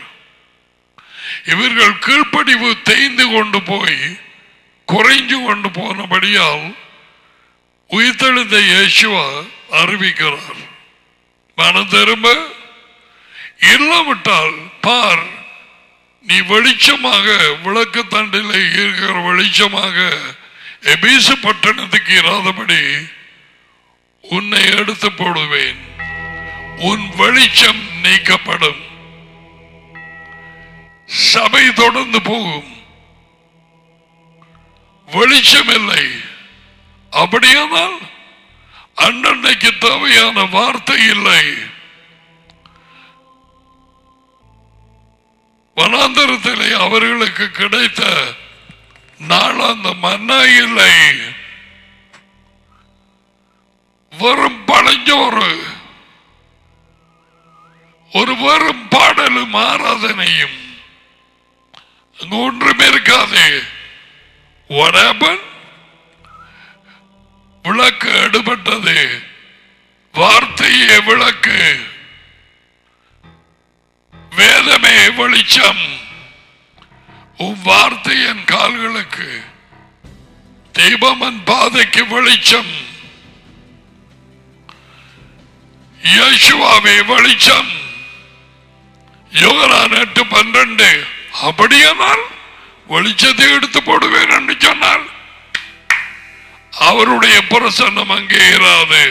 இவர்கள் கீழ்ப்படிவு தேய்ந்து கொண்டு போய் குறைஞ்சு கொண்டு போனபடியால் உயிர்த்தெழுந்த இயேசுவா அறிவிக்கிறார், மனம் திரும்ப. இல்லாவிட்டால் பார், நீ வெளிச்சமாக விளக்கு தண்டில் இருக்கிற வெளிச்சமாக எபேசு பட்டணத்துக்கு இராதபடி உன்னை எடுத்து போடுவேன். உன் வெளிச்சம் நீக்கப்படும், சபை தொடர்ந்து போகும், வெளிச்சம் இல்லை. அப்படியானால் அன்றைக்கு தேவையான வார்த்தை இல்லை. வனாந்தரத்திலே அவர்களுக்கு கிடைத்த நாளாந்த மன்னா இல்லை, வெறும் பழஞ்சோறு, ஒரு வெறும் பாடலும் ஆராதனையும், ஒன்றுமே இருக்காது. What happened? விளக்கு எடுபட்டது, வார்த்தையே விளக்கு, வேதமே வெளிச்சம். உன் வார்த்தையின் கால்களுக்கு தீபமன் பாதைக்கு வெளிச்சம், இயேசுவாவே வெளிச்சம். யோகனான் 8:12. அப்படியானால் வெளிச்சத்தை எடுத்து போடுவேன் என்று சொன்னால் அவருடைய பிரசன்னம் அங்கே இராது.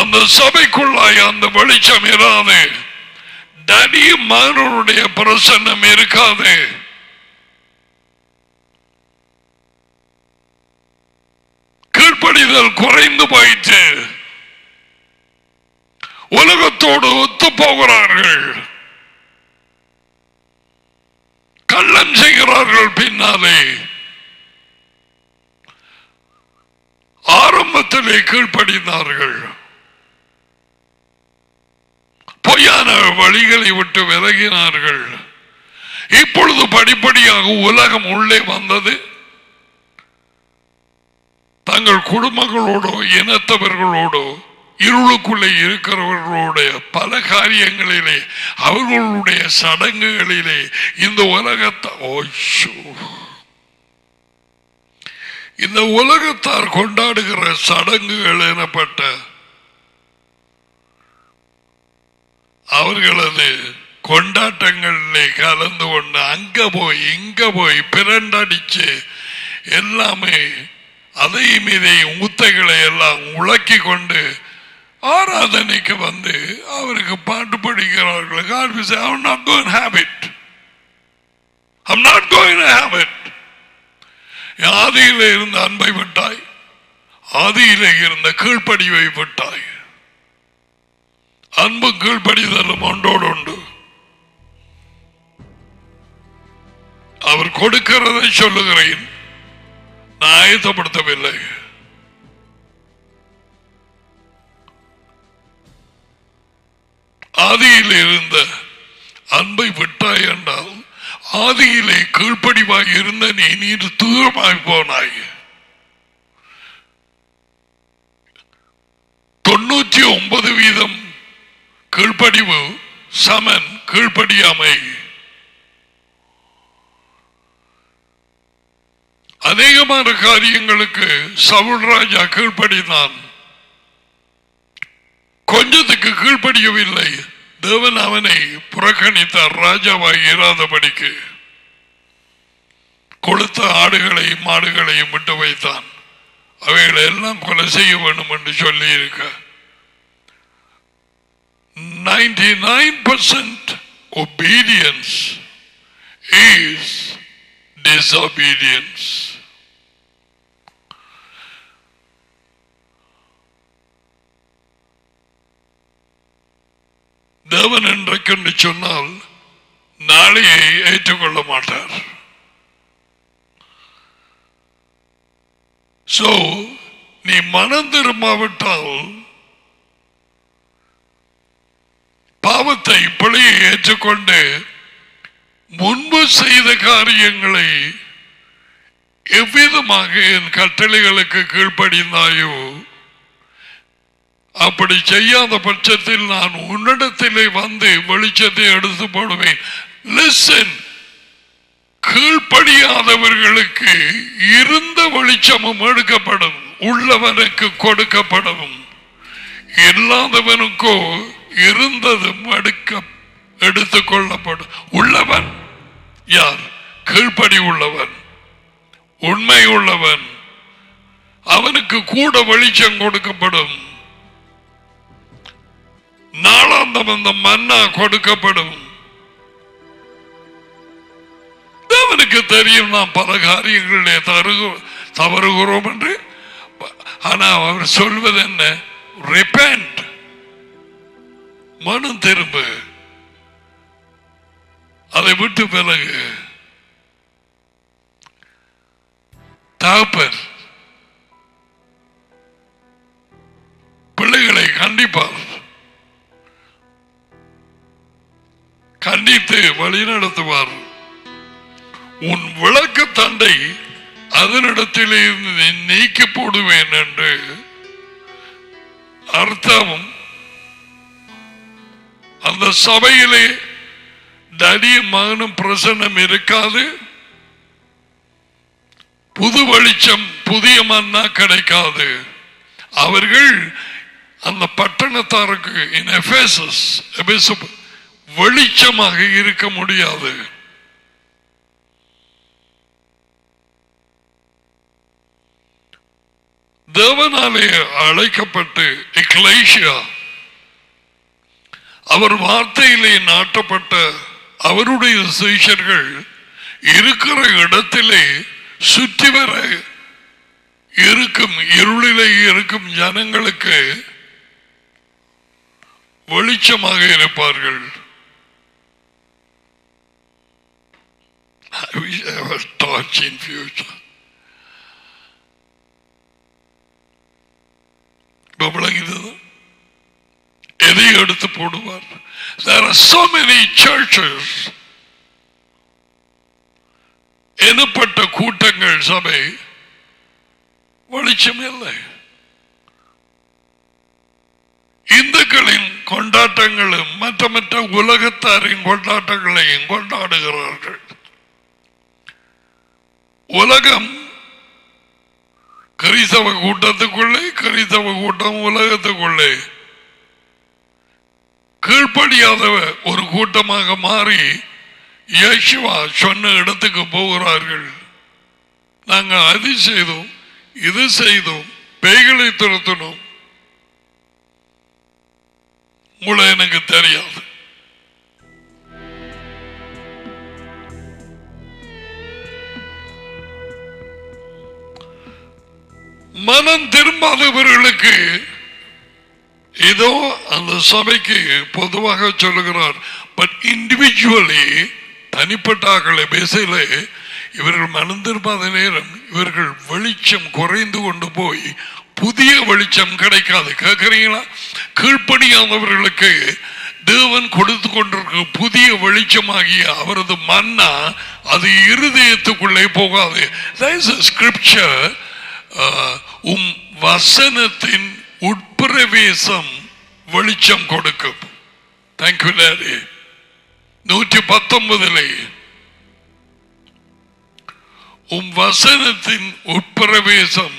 அந்த சபைக்குள்ளாய் அந்த வெளிச்சம் இராது. டடி மகனுடைய பிரசன்னம் இருக்காது. கீழ்ப்படிதல் குறைந்து போயிட்டு உலகத்தோடு ஒத்து போகிறார்கள், கள்ளம் செய்கிறார்கள். பின்னாலே ஆரம்பத்திலே கீழ்ப்படிந்தார்கள், பொய்யான வழிகளை விட்டு விலகினார்கள். இப்பொழுது படிப்படியாக உலகம் உள்ளே வந்தது. தங்கள் குடும்பங்களோடோ இனத்தவர்களோடோ இருளுக்குள்ளே இருக்கிறவர்களுடைய பல காரியங்களிலே அவர்களுடைய சடங்குகளிலே இந்த உலகத்தார் கொண்டாடுகிற சடங்குகள் எனப்பட்ட அவர்களது கொண்டாட்டங்களிலே கலந்து கொண்டு அங்க போய் இங்க போய் பிரண்டடிச்சு எல்லாமே அதையும் இதையும் முத்தைகளை எல்லாம் உழக்கி கொண்டு ஆராதனைக்கு வந்து அவருக்கு பாட்டு படிக்கிறார்கள். God will say, I'm not going to have it. I'm not going to have it. ஆதியிலே இருந்த அன்பை விட்டாய், ஆதியிலே இருந்த கீழ்ப்படிவை விட்டாய். அன்பு கீழ்ப்படிதலும் ஒன்றோடு உண்டு. அவர் கொடுக்கிறதை சொல்லுகிறேன், நான் ஆயத்தப்படுத்தவில்லை. ஆதியில் இருந்த அன்பை விட்டாய் என்றால் ஆதியிலே கீழ்ப்படிவாய் இருந்த நீர் தூரமாய் போனாய். 99% கீழ்ப்படிவு சமன் கீழ்ப்படியாமை. அநேகமான காரியங்களுக்கு சவுல் ராஜா கீழ்ப்படினான், கொஞ்சத்துக்கு கீழ்ப்படியவில்லை. தேவன் அவனை புறக்கணித்தார், ராஜாவாய் இராதபடிக்கு. கொளுத்த ஆடுகளையும் மாடுகளையும் விட்டு வைத்தான். அவைகளை எல்லாம் கொலை செய்ய வேண்டும் என்று சொல்லி இருக்க 99% obedience is disobedience. தேவன் என்றைக்கு சொன்னால் நாளையை ஏற்றுக்கொள்ள மாட்டார். சோ நீ மனம் திரும்பாவிட்டால் பாவத்தை பிழையை ஏற்றுக்கொண்டு முன்பு செய்த காரியங்களை எவ்விதமாக என் கட்டளைகளுக்கு கீழ்ப்படிந்தாயோ அப்படி செய்யாத பட்சத்தில் நான் உன்னிடத்திலே வந்து வெளிச்சத்தை எடுத்து போடுவேன். லிசன், கீழ்ப்படியாதவர்களுக்கு இருந்த வெளிச்சமும் எடுக்கப்படும், உள்ளவனுக்கு கொடுக்கப்படும். இல்லாதவனுக்கோ இருந்ததும் எடுத்துக் கொள்ளப்படும். உள்ளவன் யார்? கீழ்ப்படி உள்ளவன், உண்மை உள்ளவன். அவனுக்கு கூட வெளிச்சம் கொடுக்கப்படும். நாளாந்தம் அந்த மன்னா கொடுக்கப்படும். அவனுக்கு தெரியும் நாம் பல காரியங்களிலே தவறுகிறோம் என்று. ஆனால் அவர் சொல்வது என்ன? repent, மனம் திரும்பு, அதை விட்டு பிறகு தகப்பன் பிள்ளைகளை கண்டிப்பார், கண்டித்து வழிநடத்துவார். உன் விளக்கு தண்டை அதனிடத்திலே இருந்து நீக்கி போடுவேன் என்று அர்த்தம். அந்த சபையிலே டடியும் மகனும் பிரசன்னம் இருக்காது, புது வெளிச்சம் புதிய மன்னா கிடைக்காது. அவர்கள் அந்த பட்டணத்தாருக்கு வெளிச்சமாக இருக்க முடியாது. தேவனாலே அழைக்கப்பட்டு எக்லேசியா, அவர் வார்த்தையிலே நாட்டப்பட்ட அவருடைய சீஷர்கள் இருக்கிற இடத்திலே சுற்றி வர இருக்கும் இருளிலே இருக்கும் ஜனங்களுக்கு வெளிச்சமாக இருப்பார்கள். I wish I was torch in future. எதை எடுத்து போடுவார்? There are so many churches, எனப்பட்ட கூட்டங்கள், சபை வெளிச்சம் இல்லை. இந்துக்களின் கொண்டாட்டங்களும் மற்ற உலகத்தாரின் கொண்டாட்டங்களையும் கொண்டாடுகிறார்கள். உலகம் கிறிஸ்தவ கூட்டத்துக்குள்ளே, கிறிஸ்தவ கூட்டம் உலகத்துக்குள்ளே கீழ்ப்படியாத ஒரு கூட்டமாக மாறி இயேசுவா சொன்ன இடத்துக்கு போகிறார்கள். நாங்கள் அது செய்தோம், இது செய்தோம், பேய்களை துரத்தணும். உங்களை எனக்கு தெரியாது. மனம் திரும்பாதவர்களுக்கு ஏதோ அந்த சபைக்கு பொதுவாக சொல்லுகிறார். பட் இண்டிவிஜுவலி தனிப்பட்ட ஆக்களை பேசல. இவர்கள் மனம் திரும்பாத நேரம் இவர்கள் வெளிச்சம் குறைந்து கொண்டு போய் புதிய வெளிச்சம் கிடைக்காது. கேட்கிறீங்களா? கீழ்ப்படியாதவர்களுக்கு தேவன் கொடுத்து கொண்டிருக்க புதிய வெளிச்சமாகிய அவரது மன்னா அது இருதயத்துக்குள்ளே போகாது. ஸ்கிரிப்சர் வசனத்தின் உட்பிரவேசம் வெளிச்சம் கொடுக்கும். Thank you daddy. 119 வசனத்தின் உட்பிரவேசம்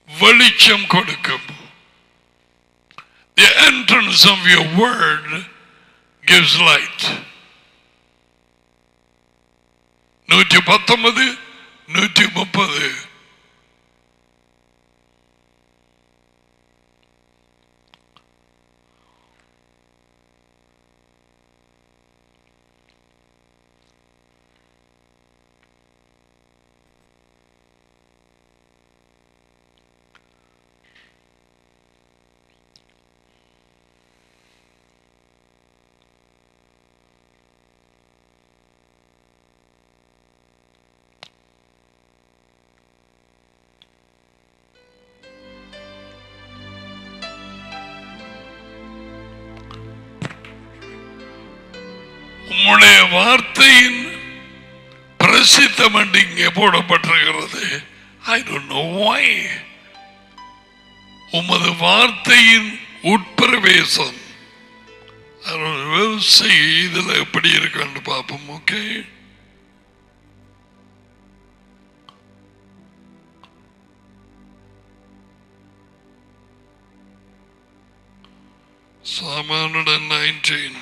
வெளிச்சம் கொடுக்கும். The entrance of your word gives light. 119 130. உம்முடைய வார்த்தையின் பிரசித்தம் என்று இங்கே போடப்பட்டிருக்கிறது. I don't know why. உமது வார்த்தையின் உட்பிரவேசம் இதுல எப்படி இருக்கு பார்ப்போம். Okay, Psalm 119.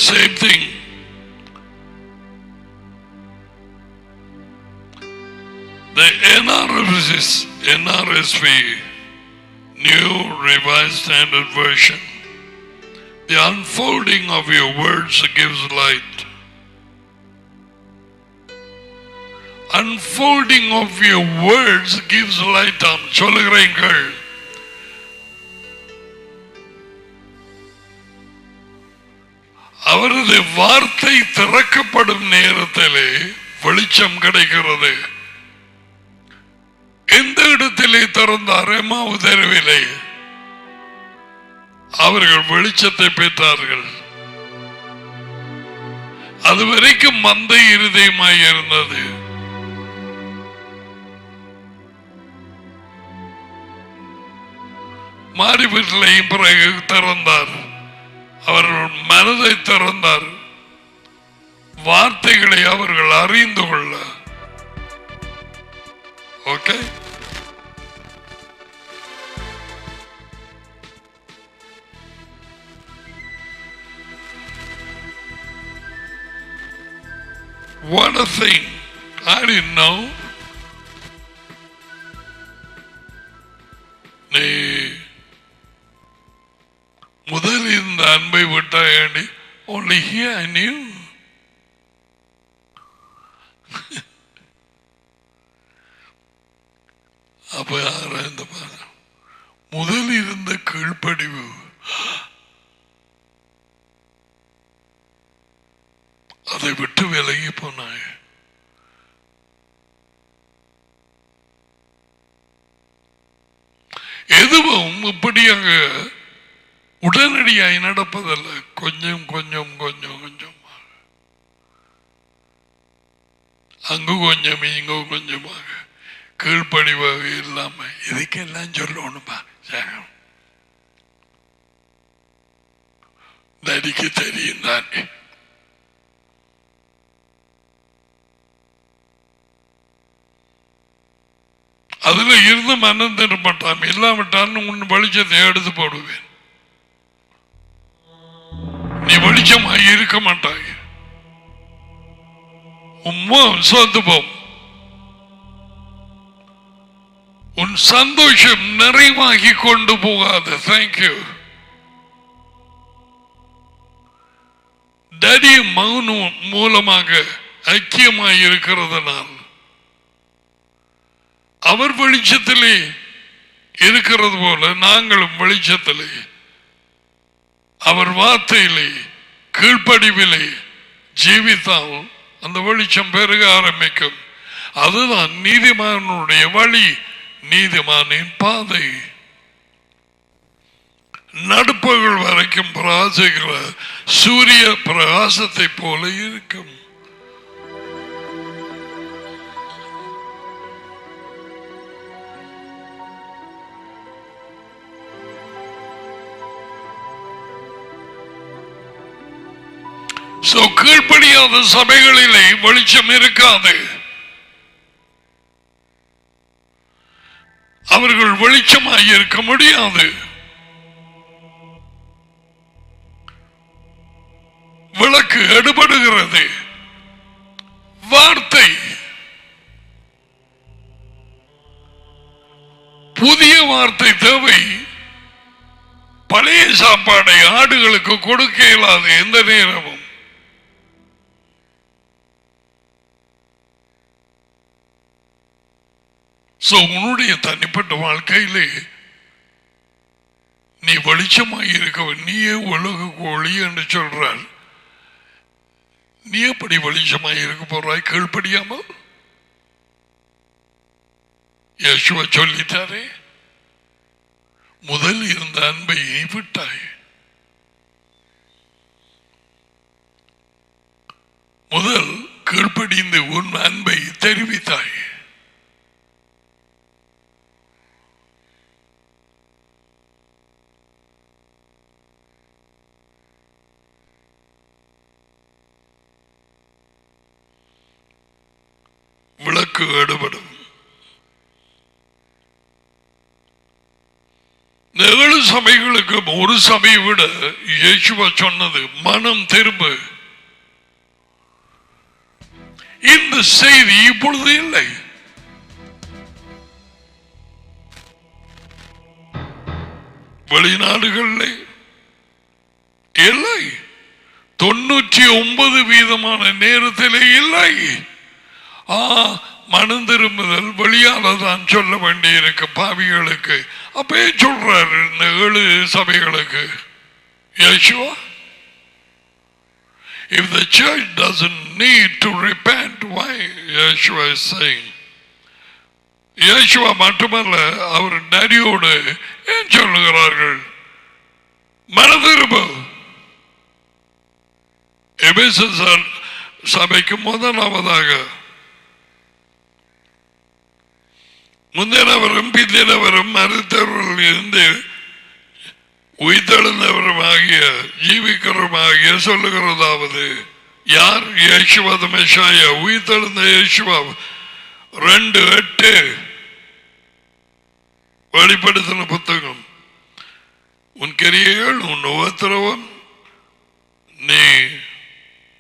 Same thing. The NRSV, New Revised Standard Version. The unfolding of your words gives light. Unfolding of your words gives light. சொல்லுகிறீர்கள். அவரது வார்த்தை திறக்கப்படும் நேரத்திலே வெளிச்சம் கிடைக்கிறது. எந்த இடத்திலே திறந்தார்? எம்மாவு தெருவிலே அவர்கள் வெளிச்சத்தை பெற்றார்கள். அதுவரைக்கும் மந்தை இருதயமாய் இருந்தது. மாறி வீட்டிலையும் பிறகு திறந்தார். அவர்கள் மனதை திறந்தார். வார்த்தைகளை அவர்கள் அறிந்து கொள்ள. Okay, what a thing. I didn't know. நீ முதல் இந்த அன்பை விட்டாயண்டி. Only here I knew. அப்ப ஆராய்ந்த பாரு, முதல் இருந்த கீழ்ப்படிவு அதை விட்டு விலகி போனாய். எதுவும் இப்படியாக உடனடியாய் நடப்பதல்ல. கொஞ்சம் கொஞ்சம் கொஞ்சம் கொஞ்சம், அங்கு கொஞ்சம் இங்கு கொஞ்சமாக கீழ்ப்படிவாக இல்லாம இதுக்கெல்லாம் சொல்லணுமா? நடிக்க தெரியும் தானே. அதுல இருந்து மனம் திரும்பட்டான். இல்லாவிட்டான்னு உன் வெளிச்சத்தை எடுத்து போடுவேன். நீ வெளிச்சமாக இருக்க மாட்டாய். உம்மா சொந்து போம். உன் சந்தோஷம் நிறைவாகி கொண்டு போகாது. தேங்க்யூ. டடி மகனும் மூலமாக ஐக்கியமாக இருக்கிறதுனால் அவர் வெளிச்சத்திலே இருக்கிறது போல நாங்களும் வெளிச்சத்திலே அவர் வார்த்தையிலே கீழ்ப்படிவிலே ஜீவித்தால் அந்த வெளிச்சம் பெருக ஆரம்பிக்கும். அதுதான் நீதிமானுடைய வழி, நீதிமானின் பாதை. நடுப்பகல் வரைக்கும் பிரகாசிக்கிற சூரிய பிரகாசத்தை போல இருக்கும். கீழ்ப்படியாத சபைகளிலே வெளிச்சம் இருக்காது. அவர்கள் வெளிச்சமாக இருக்க முடியாது. விளக்கு எடுபடுகிறது. வார்த்தை புதிய வார்த்தை தேவை. பழைய சாப்பாடை ஆடுகளுக்கு கொடுக்க இயலாது எந்த நேரமும். உன்னுடைய தனிப்பட்ட வாழ்க்கையிலே நீ வெளிச்சமாக இருக்க, நீயே உலகுக்கு ஒளி என்று சொல்றார். நீ எப்படி வெளிச்சமாக இருக்க போறாய் கீழ்ப்படியாமல்? யேசுவா சொல்லிட்டாரே, முதல் இருந்த அன்பை விட்டாய். முதல் கீழ்ப்படிந்து உன் அன்பை தெரிவித்தாய். விளக்கு எடுபடும். 7 சபைகளுக்கு ஒரு சபையை விட இயேசுவா சொன்னது மனம் திரும்ப. இந்த செய்தி இப்பொழுது இல்லை. வெளிநாடுகளில் இல்லை. 99% நேரத்திலே இல்லை. மனம் திரும்புதல் வெளியால தான் சொல்ல வேண்டி இருக்கு பாவிகளுக்கு. அப்பே சொல்றாரு இந்த 7 சபைகளுக்கு Yeshua, if the church doesn't need to repent, why Yeshua is saying. Yeshua மட்டுமல்ல, அவர் டடியோடு ஏன் சொல்லுகிறார்கள் மனம் திரும்ப. எபேசர் சபைக்கு முதலாவதாக முந்தினவரும் பிந்தினவரும் மறுத்தவர்கள் இருந்து உயிர்த்தெழுந்தவரும் ஆகிய ஜீவிக்கிறவரும் ஆகிய சொல்லுகிறதாவது யார்? யேசுவா மெஷாயா, உயிர்த்தெழுந்த யேசுவா. 2:8 வெளிப்படுத்தின புத்தகம். உன் கிரியைகள், உன் உபத்திரவம், நீ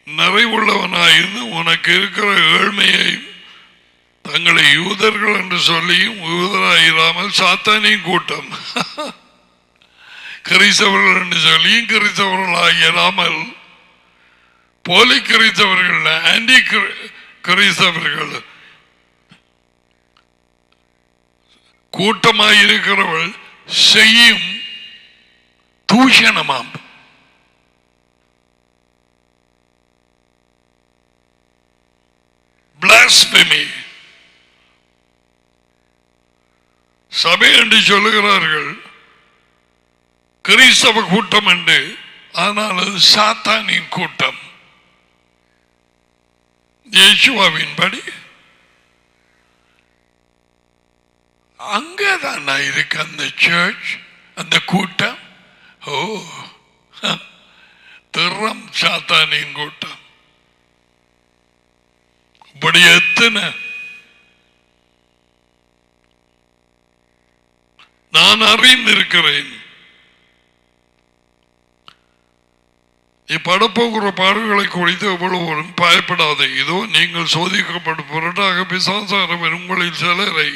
நிறைவுள்ளவனாயிருந்து உனக்கு இருக்கிற ஏழ்மையை தங்களை யூதர்கள் என்று சொல்லியும் யூதராயிராமல் சாத்தானின் கூட்டம், கிறிஸ்தவர்கள் என்று சொல்லியும் கிறிஸ்தவர்கள் ஆகியராமல் போலி கிறிஸ்தவர்கள், ஆன்டி கிறிஸ்தவர்கள் கூட்டமாயிருக்கிறவர்கள் செய்யும் தூஷணமாம். blasphemy. சபை என்று சொல்லுகிறார்கள், கிறிஸ்தவ கூட்டம் என்று, ஆனால் அது சாத்தானின் கூட்டம். இயேசுவின் படி அங்கதான் இருக்கு அந்த சர்ச், அந்த கூட்டம். ஓ, திறம் சாத்தானின் கூட்டம். இப்படி எத்தனை நான் அறிந்திருக்கிறேன். இப்படப்போகிற பாடுகளை குறித்து எவ்வளவு பயப்படாது. இதோ நீங்கள் சோதிக்கப்படும் பொருட்டாக பிசாசானவன் உங்களில் சிலரை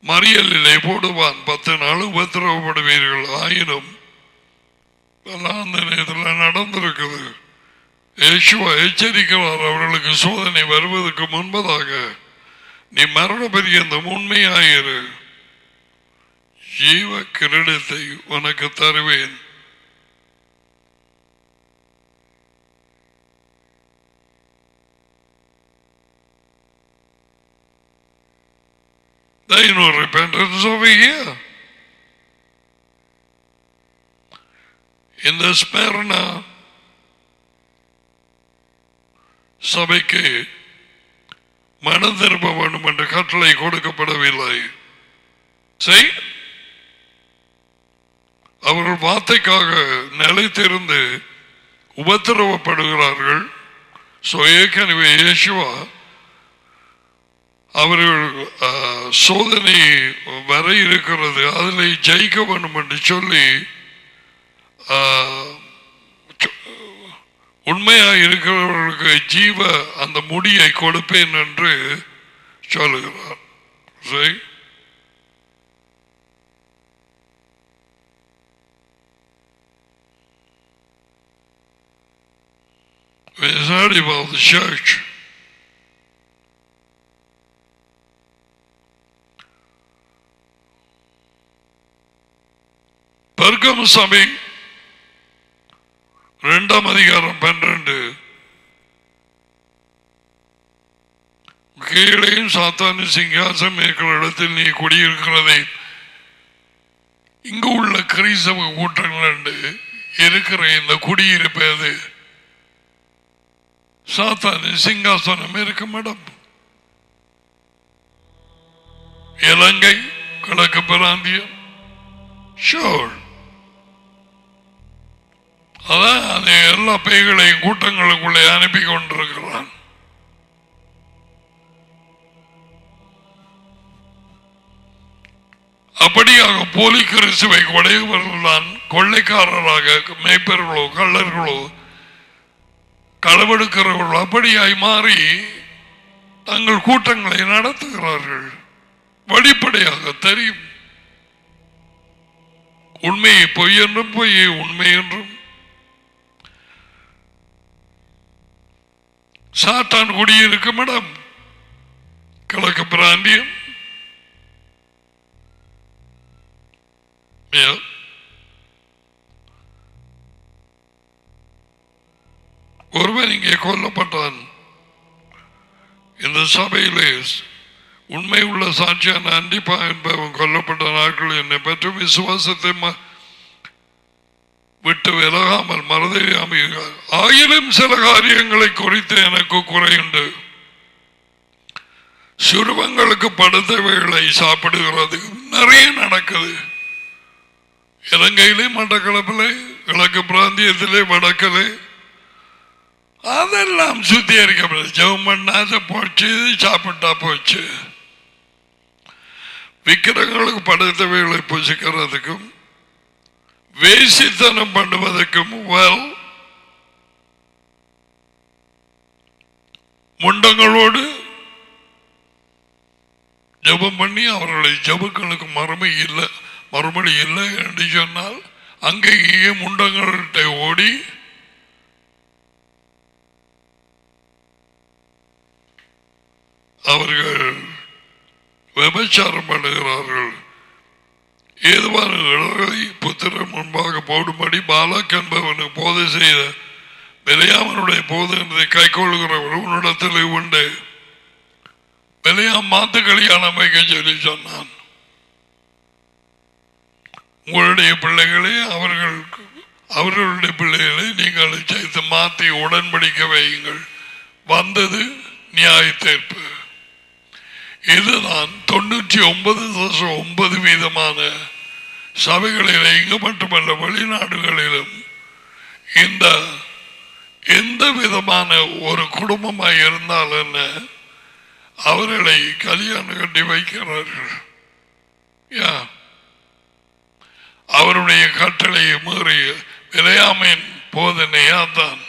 மறியலிலே போடுவான். 10 நாள் உபத்திரவப்படுவீர்கள். ஆயினும் அந்த நேரத்தில் நடந்திருக்குது. இயேசுவா எச்சரிக்கிறார், அவர்களுக்கு சோதனை வருவதற்கு முன்பதாக நீ மரண பரியந்தம் உண்மையாயிரு, ஜீவ கிரீடத்தை உனக்கு தருவேன். There is no repentance over here. In the Smyrna சபைக்கு மனம் திரும்ப வேண்டும் என்ற கட்டளை கொடுக்கப்படவில்லை. அவர்கள் வார்த்தைக்காக நிலைத்திருந்து உபத்திரவப்படுகிறார்கள். ஏற்கனவே இயேசுவா அவர்கள் சோதனை வர இருக்கிறது, அதில் ஜெயிக்க வேண்டும் என்று சொல்லி உண்மையாக இருக்கிறவர்களுக்கு ஜீவ அந்த முடியை கொடுப்பேன் என்று சொல்லுகிறார். We heard about the church. பெர்கமு சபை 2ஆம் அதிகாரம் 12. கீழையும் சாத்தானு சிங்காசம் இருக்கிற இடத்தில் நீ குடியிருக்கிறதை இங்கு உள்ள கிறிஸ்தவ கூட்டங்கள் இருக்கிற இந்த குடியிருப்பது சாத்தானு சிங்காசனம் இருக்கும் இடம். இலங்கை, கிழக்கு பிராந்தியம், ஷோர். அதான் அந்த எல்லா பேய்களையும் கூட்டங்களுக்குள்ளே அனுப்பி கொண்டிருக்கிறான். அப்படியாக போலி கிறிஸ்துவை கொடையவர்கள்தான் கொள்ளைக்காரராக மேய்ப்பர்களோ கள்ளர்களோ களவெடுக்கிறவர்களோ அப்படியாய் மாறி தங்கள் கூட்டங்களை நடத்துகிறார்கள். வெளிப்படையாக தெரியும், உண்மையை பொய் என்றும் பொய்யை உண்மை என்றும். சாத்தான் குடியிருக்கும் இடம் கிழக்கு பிராந்தியம். ஒருவன் இங்கே கொல்லப்பட்டான். இந்த சபையிலே உண்மை உள்ள சாட்சியான அண்டிப்பா என்பவன் கொல்லப்பட்ட நாட்கள் என்னை பற்றி விசுவாசத்தை விட்டு விலகாமல் மறதியாமல். ஆயினும் சில காரியங்களை குறித்து எனக்கு குறையுண்டு. சுருவங்களுக்கு படுத்தவைகளை சாப்பிடுகிறது நிறைய நடக்குது. இலங்கையிலே, மட்டக்களப்பிலே, கிழக்கு பிராந்தியத்திலே, வடக்கிலே அதெல்லாம் சுத்திகரிக்கப்பட ஜெபம் பண்ணாத போச்சு, சாப்பிட்டா போச்சு. விக்கிரங்களுக்கு படுத்தவைகளை புசிக்கிறதுக்கும் வேசித்தனம் பண்ணுவதற்கும் முண்டங்களோடு ஜெபம் பண்ணி அவர்களை ஜெபங்களுக்கு மறுமொழி இல்லை என்று சொன்னால் அங்கேயே முண்டங்கள்கிட்ட ஓடி அவர்கள் விபச்சாரம் பண்ணுகிறார்கள். ஏதுவான இளவை புத்திரன் முன்பாக போடும்படி பாலாக் என்பவனுக்கு போதை செய்த பெலியாமனுடைய போதை கை கொள்கிறவர் உன்னிடத்தில் உண்டு. பெலியாம் மாத்து கல்யாணம் அமைக்க சொல்லி சொன்னான். உங்களுடைய பிள்ளைகளே அவர்களுடைய பிள்ளைகளை நீங்கள் சேர்த்து மாற்றி உடன்படிக்க வையுங்கள். வந்தது நியாய தீர்ப்பு. இதுதான் 99.9% சபைகளில் இங்கு மட்டுமல்ல வெளிநாடுகளிலும் இந்த எந்த விதமான ஒரு குடும்பமாய் இருந்தால் என்ன அவர்களை கல்யாணம் கட்டி வைக்கிறார்கள். அவருடைய கட்டளையை மீறி விளையாமையின் போதனையாதான்.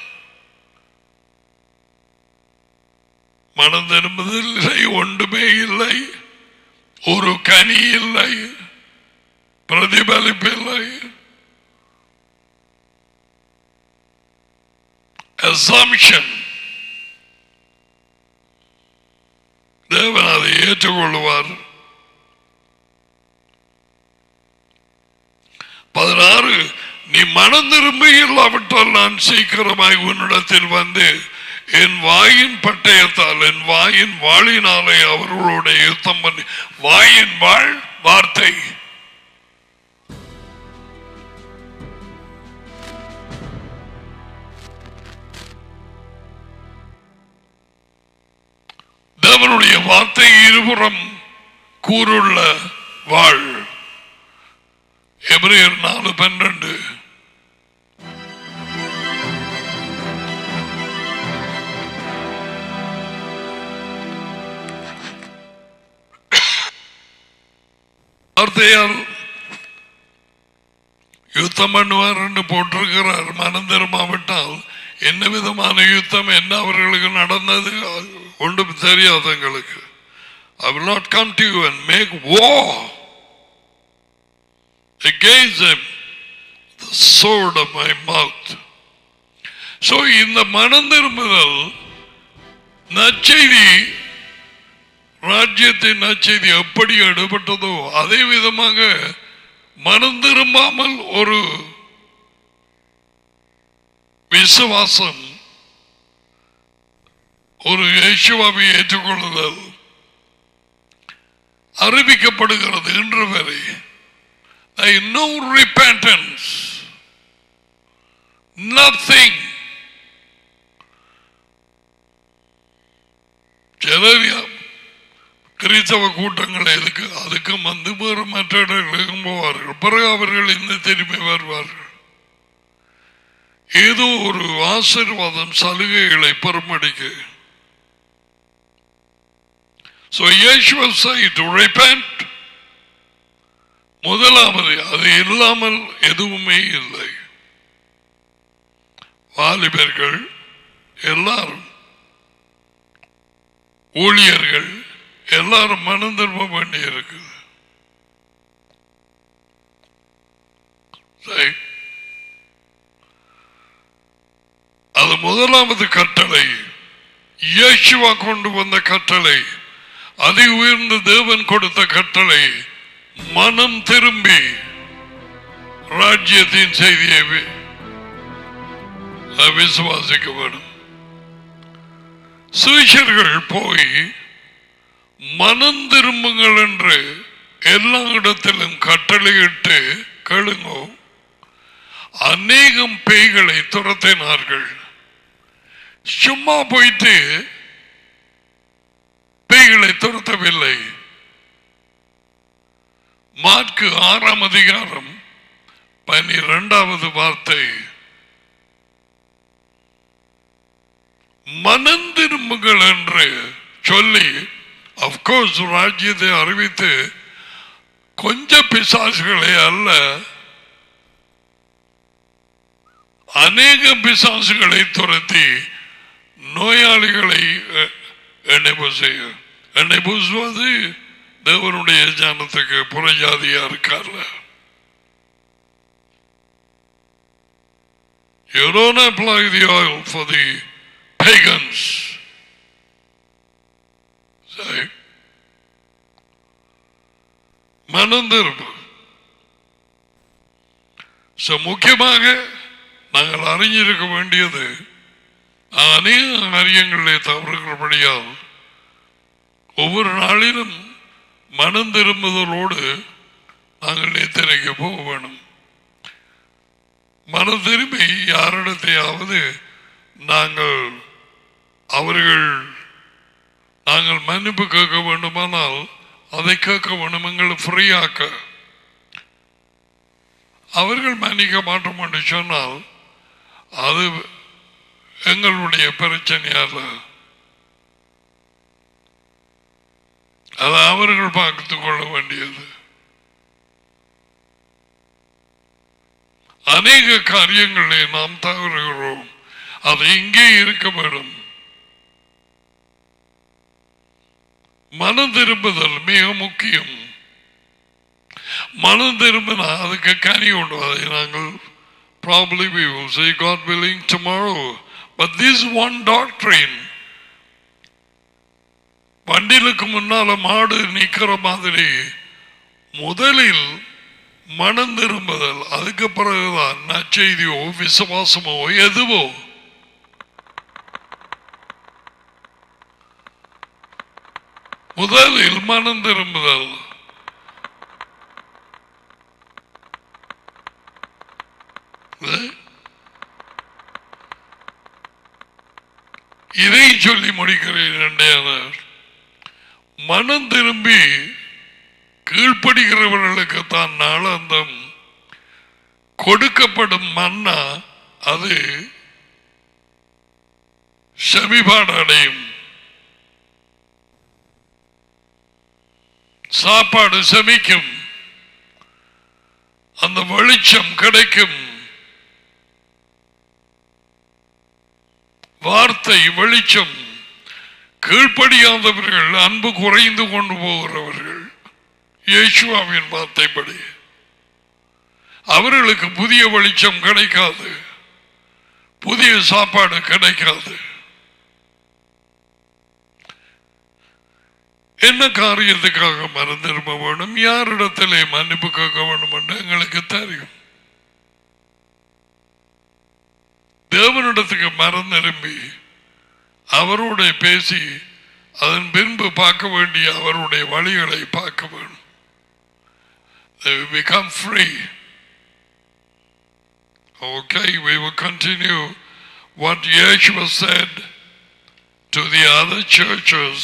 மனம் திரும்புதில்லை, ஒன்றுமே இல்லை, ஒரு கனி இல்லை, பிரதிபலிப்பு இல்லை. Assumption. தேவன் அதை ஏற்றுக்கொள்வார். 16 நீ மனம் திரும்பி இல்லாவிட்டால் நான் சீக்கிரமாய் உன்னிடத்தில் வந்து என் வாயின் பட்டயத்தால் என் வாயின் வாளினாலே அவர்களுடைய யுத்தம் பண்ணி. வாயின் வாழ் வார்த்தை. தேவனுடைய வார்த்தை இருபுறம் கூறுள்ள வாழ். எபிரேயர் 4:12. வார்த்தையால் யுத்தம் பண்ணுவார் என்று போட்டிருக்கிறார். மனம் திரும்பாவிட்டால் என்ன விதமான யுத்தம் என்ன அவர்களுக்கு நடந்தது ஒன்றும் தெரியாதவங்களுக்கு. I will not come to you and make war against them, the sword of my mouth. So இந்த மனம் திரும்புதல் நற்செய்தி, ராஜ்யத்தின் நற்செய்தி எப்படி எடுபட்டதோ அதே விதமாக மனம் திரும்பாமல் ஒரு விசுவாசம், ஒரு இயேசுவை ஏற்றுக்கொள்ளுதல் அறிவிக்கப்படுகிறது இன்று வரை. No repentance, nothing. கிறிஸ்தவ கூட்டங்கள் எதுக்கு? அதுக்கும் வந்து வேறு மற்ற இடங்களுக்கும் போவார்கள். பிறகு அவர்கள் இந்த திரும்பி வருவார்கள். ஏதோ ஒரு ஆசீர்வாதம் சலுகைகளை பெருமடிக்கு. So Yeshua said to repent. முதலாவது அது இல்லாமல் எதுவுமே இல்லை. வாலிபர்கள் எல்லாரும், ஊழியர்கள் எல்லாரும் மனம் திரும்ப வேண்டி இருக்குது. அது முதலாவது கட்டளை, இயேசுவா கொண்டு வந்த கட்டளை, அதி உயர்ந்த தேவன் கொடுத்த கட்டளை. மனம் திரும்பி ராஜ்யத்தின் செய்தியை விசுவாசிக்க வேண்டும். சீஷர்கள் போய் மனம் திரும்புங்கள் என்று எல்லா இடத்திலும் கட்டளையிட்டு கேளுங்கோ. அநேகம் பேய்களை துரத்தினார்கள். சும்மா போயிட்டு பேய்களை துரத்தவில்லை. மார்க்கு 6ஆம் அதிகாரம் 12வது வார்த்தை, மனம் திரும்புங்கள் என்று சொல்லி அப்கோர்ஸ் ராஜ்யத்தை அறிவித்து கொஞ்ச பிசாசுகளை அல்ல, அநேக பிசாசுகளை துரத்தி நோயாளிகளை எண்ணெய் பூசுவது தேவனுடைய ஜானத்துக்கு புறஜாதியா இருக்கார்ல. You don't apply the oil for the pagans. மனம் திரும்பு. முக்கியமாக நாங்கள் அறிஞ்சிருக்க வேண்டியது, அநேக காரியங்களிலே தவறுகிறபடியால் ஒவ்வொரு நாளிலும் மனம் திரும்புதலோடு நாங்கள் நித்திரைக்கு போக வேணும். மனம் திரும்பி யாரிடத்தையாவது நாங்கள் அவர்கள் நாங்கள் மன்னிப்பு கேட்க வேண்டுமானால் அதை கேட்க வேண்டும், எங்களை ஃப்ரீயாக்க. அவர்கள் மன்னிக்க மாட்டோம் என்று சொன்னால் அது எங்களுடைய பிரச்சனையால அதை அவர்கள் பார்த்துக் கொள்ள வேண்டியது. அநேக காரியங்களை நாம் தவறுகிறோம். அது இங்கே இருக்க வேண்டும். மனம் திரும்புதல் மிக முக்கியம். மனம் திரும்பினா அதுக்கு கனி உண்டு. அதை நாங்கள் probably we will say God willing tomorrow. But this one doctrine, வண்டிலுக்கு முன்னால மாடு நிக்கிற மாதிரி முதலில் மனம் திரும்புதல், அதுக்கு பிறகுதான் நற்செய்தியோ விசுவாசமோ எதுவோ. முதலில் மனம் திரும்புதல். இதை சொல்லி முடிக்கிறேன். மனம் திரும்பி கீழ்ப்படுகிறவர்களுக்கு தான் நாளாந்தம் கொடுக்கப்படும் மன்னா அது செவிபாடு அடையும். சாப்பாடு செமிக்கும், அந்த வெளிச்சம் கிடைக்கும், வார்த்தை வெளிச்சம். கீழ்ப்படியாதவர்கள் அன்பு குறைந்து கொண்டு போகிறவர்கள் இயேசுவின் வார்த்தைப்படி அவர்களுக்கு புதிய வெளிச்சம் கிடைக்காது, புதிய சாப்பாடு கிடைக்காது. என்ன காரியத்துக்காக மனம் திரும்ப வேண்டும், யாரிடத்திலே மன்னிப்பு கேட்க வேண்டும் என்று எங்களுக்கு தெரியும். தேவனிடத்துக்கு மனம் திரும்பி அவருடைய பேசி அதன் பின்பு பார்க்க வேண்டிய அவருடைய வழிகளை பார்க்க வேண்டும். They will become free. Okay, we will continue what Yeshua said to the other churches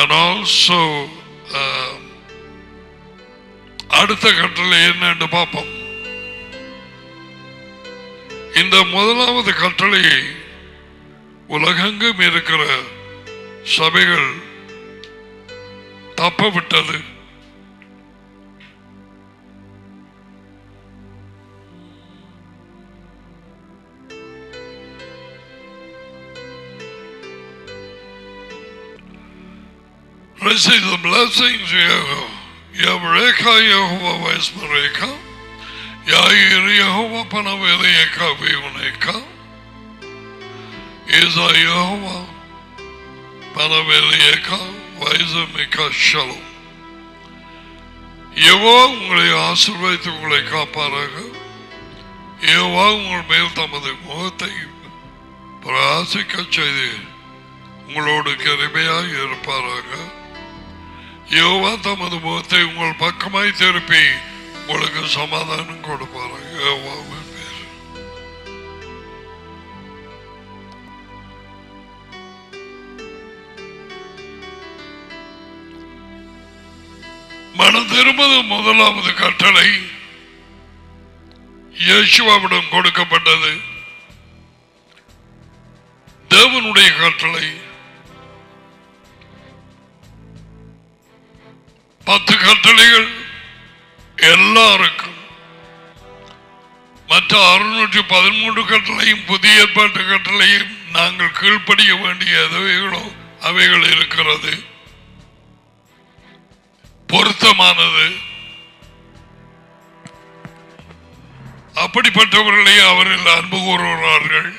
and also அடுத்த கட்டளை என்னன்னு பார்ப்போம். இந்த முதலாவது கட்டளையை உலகெங்கும் இருக்கிற சபைகள் தப்பவிட்டது. Receive the blessings, Yavreka, Yehovah Vaismareka, Yair Yehovah Panaveleka Vioneka, Isa Yehovah Panaveleka Vaismeka Shalom. Jehovah உங்களை ஆசீர்வதித்து உங்களை காப்பாராக. யெகோவா உங்கள் மேல் தமது முகத்தை பிரகாசிக்க செய்து உங்களோடு கிருபையாக இருப்பாராக. யெகோவா தமது முகத்தை உங்கள் பக்கமாய் திருப்பி உங்களுக்கு சமாதானம் கொடுப்பாராக. யெகோவாவின் பேர். மனம் திரும்புவது முதலாவது கட்டளை இயேசுவிடம் கொடுக்கப்பட்டது. தேவனுடைய கட்டளை 10 கட்டளைகள் எல்லாருக்கும். மற்ற 613 கட்டளையும் புதிய ஏற்பாட்டு கட்டளையும் நாங்கள் கீழ்ப்படிய வேண்டிய எதுவைகளோ அவைகள் இருக்கிறது, பொருத்தமானது. அப்படிப்பட்டவர்களே அவர்கள் அன்பு கூறுகிறார்கள்.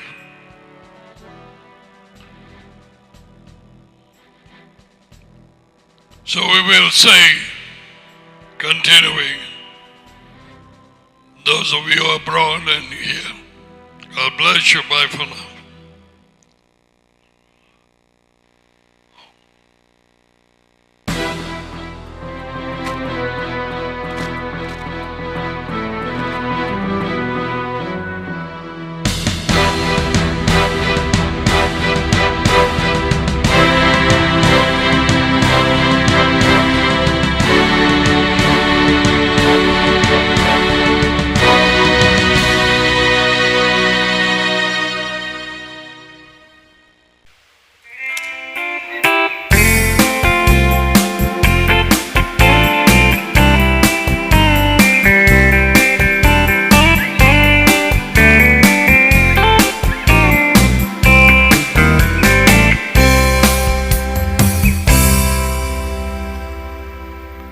So we will say, continuing, those of you abroad and here, God bless you. Bye for now.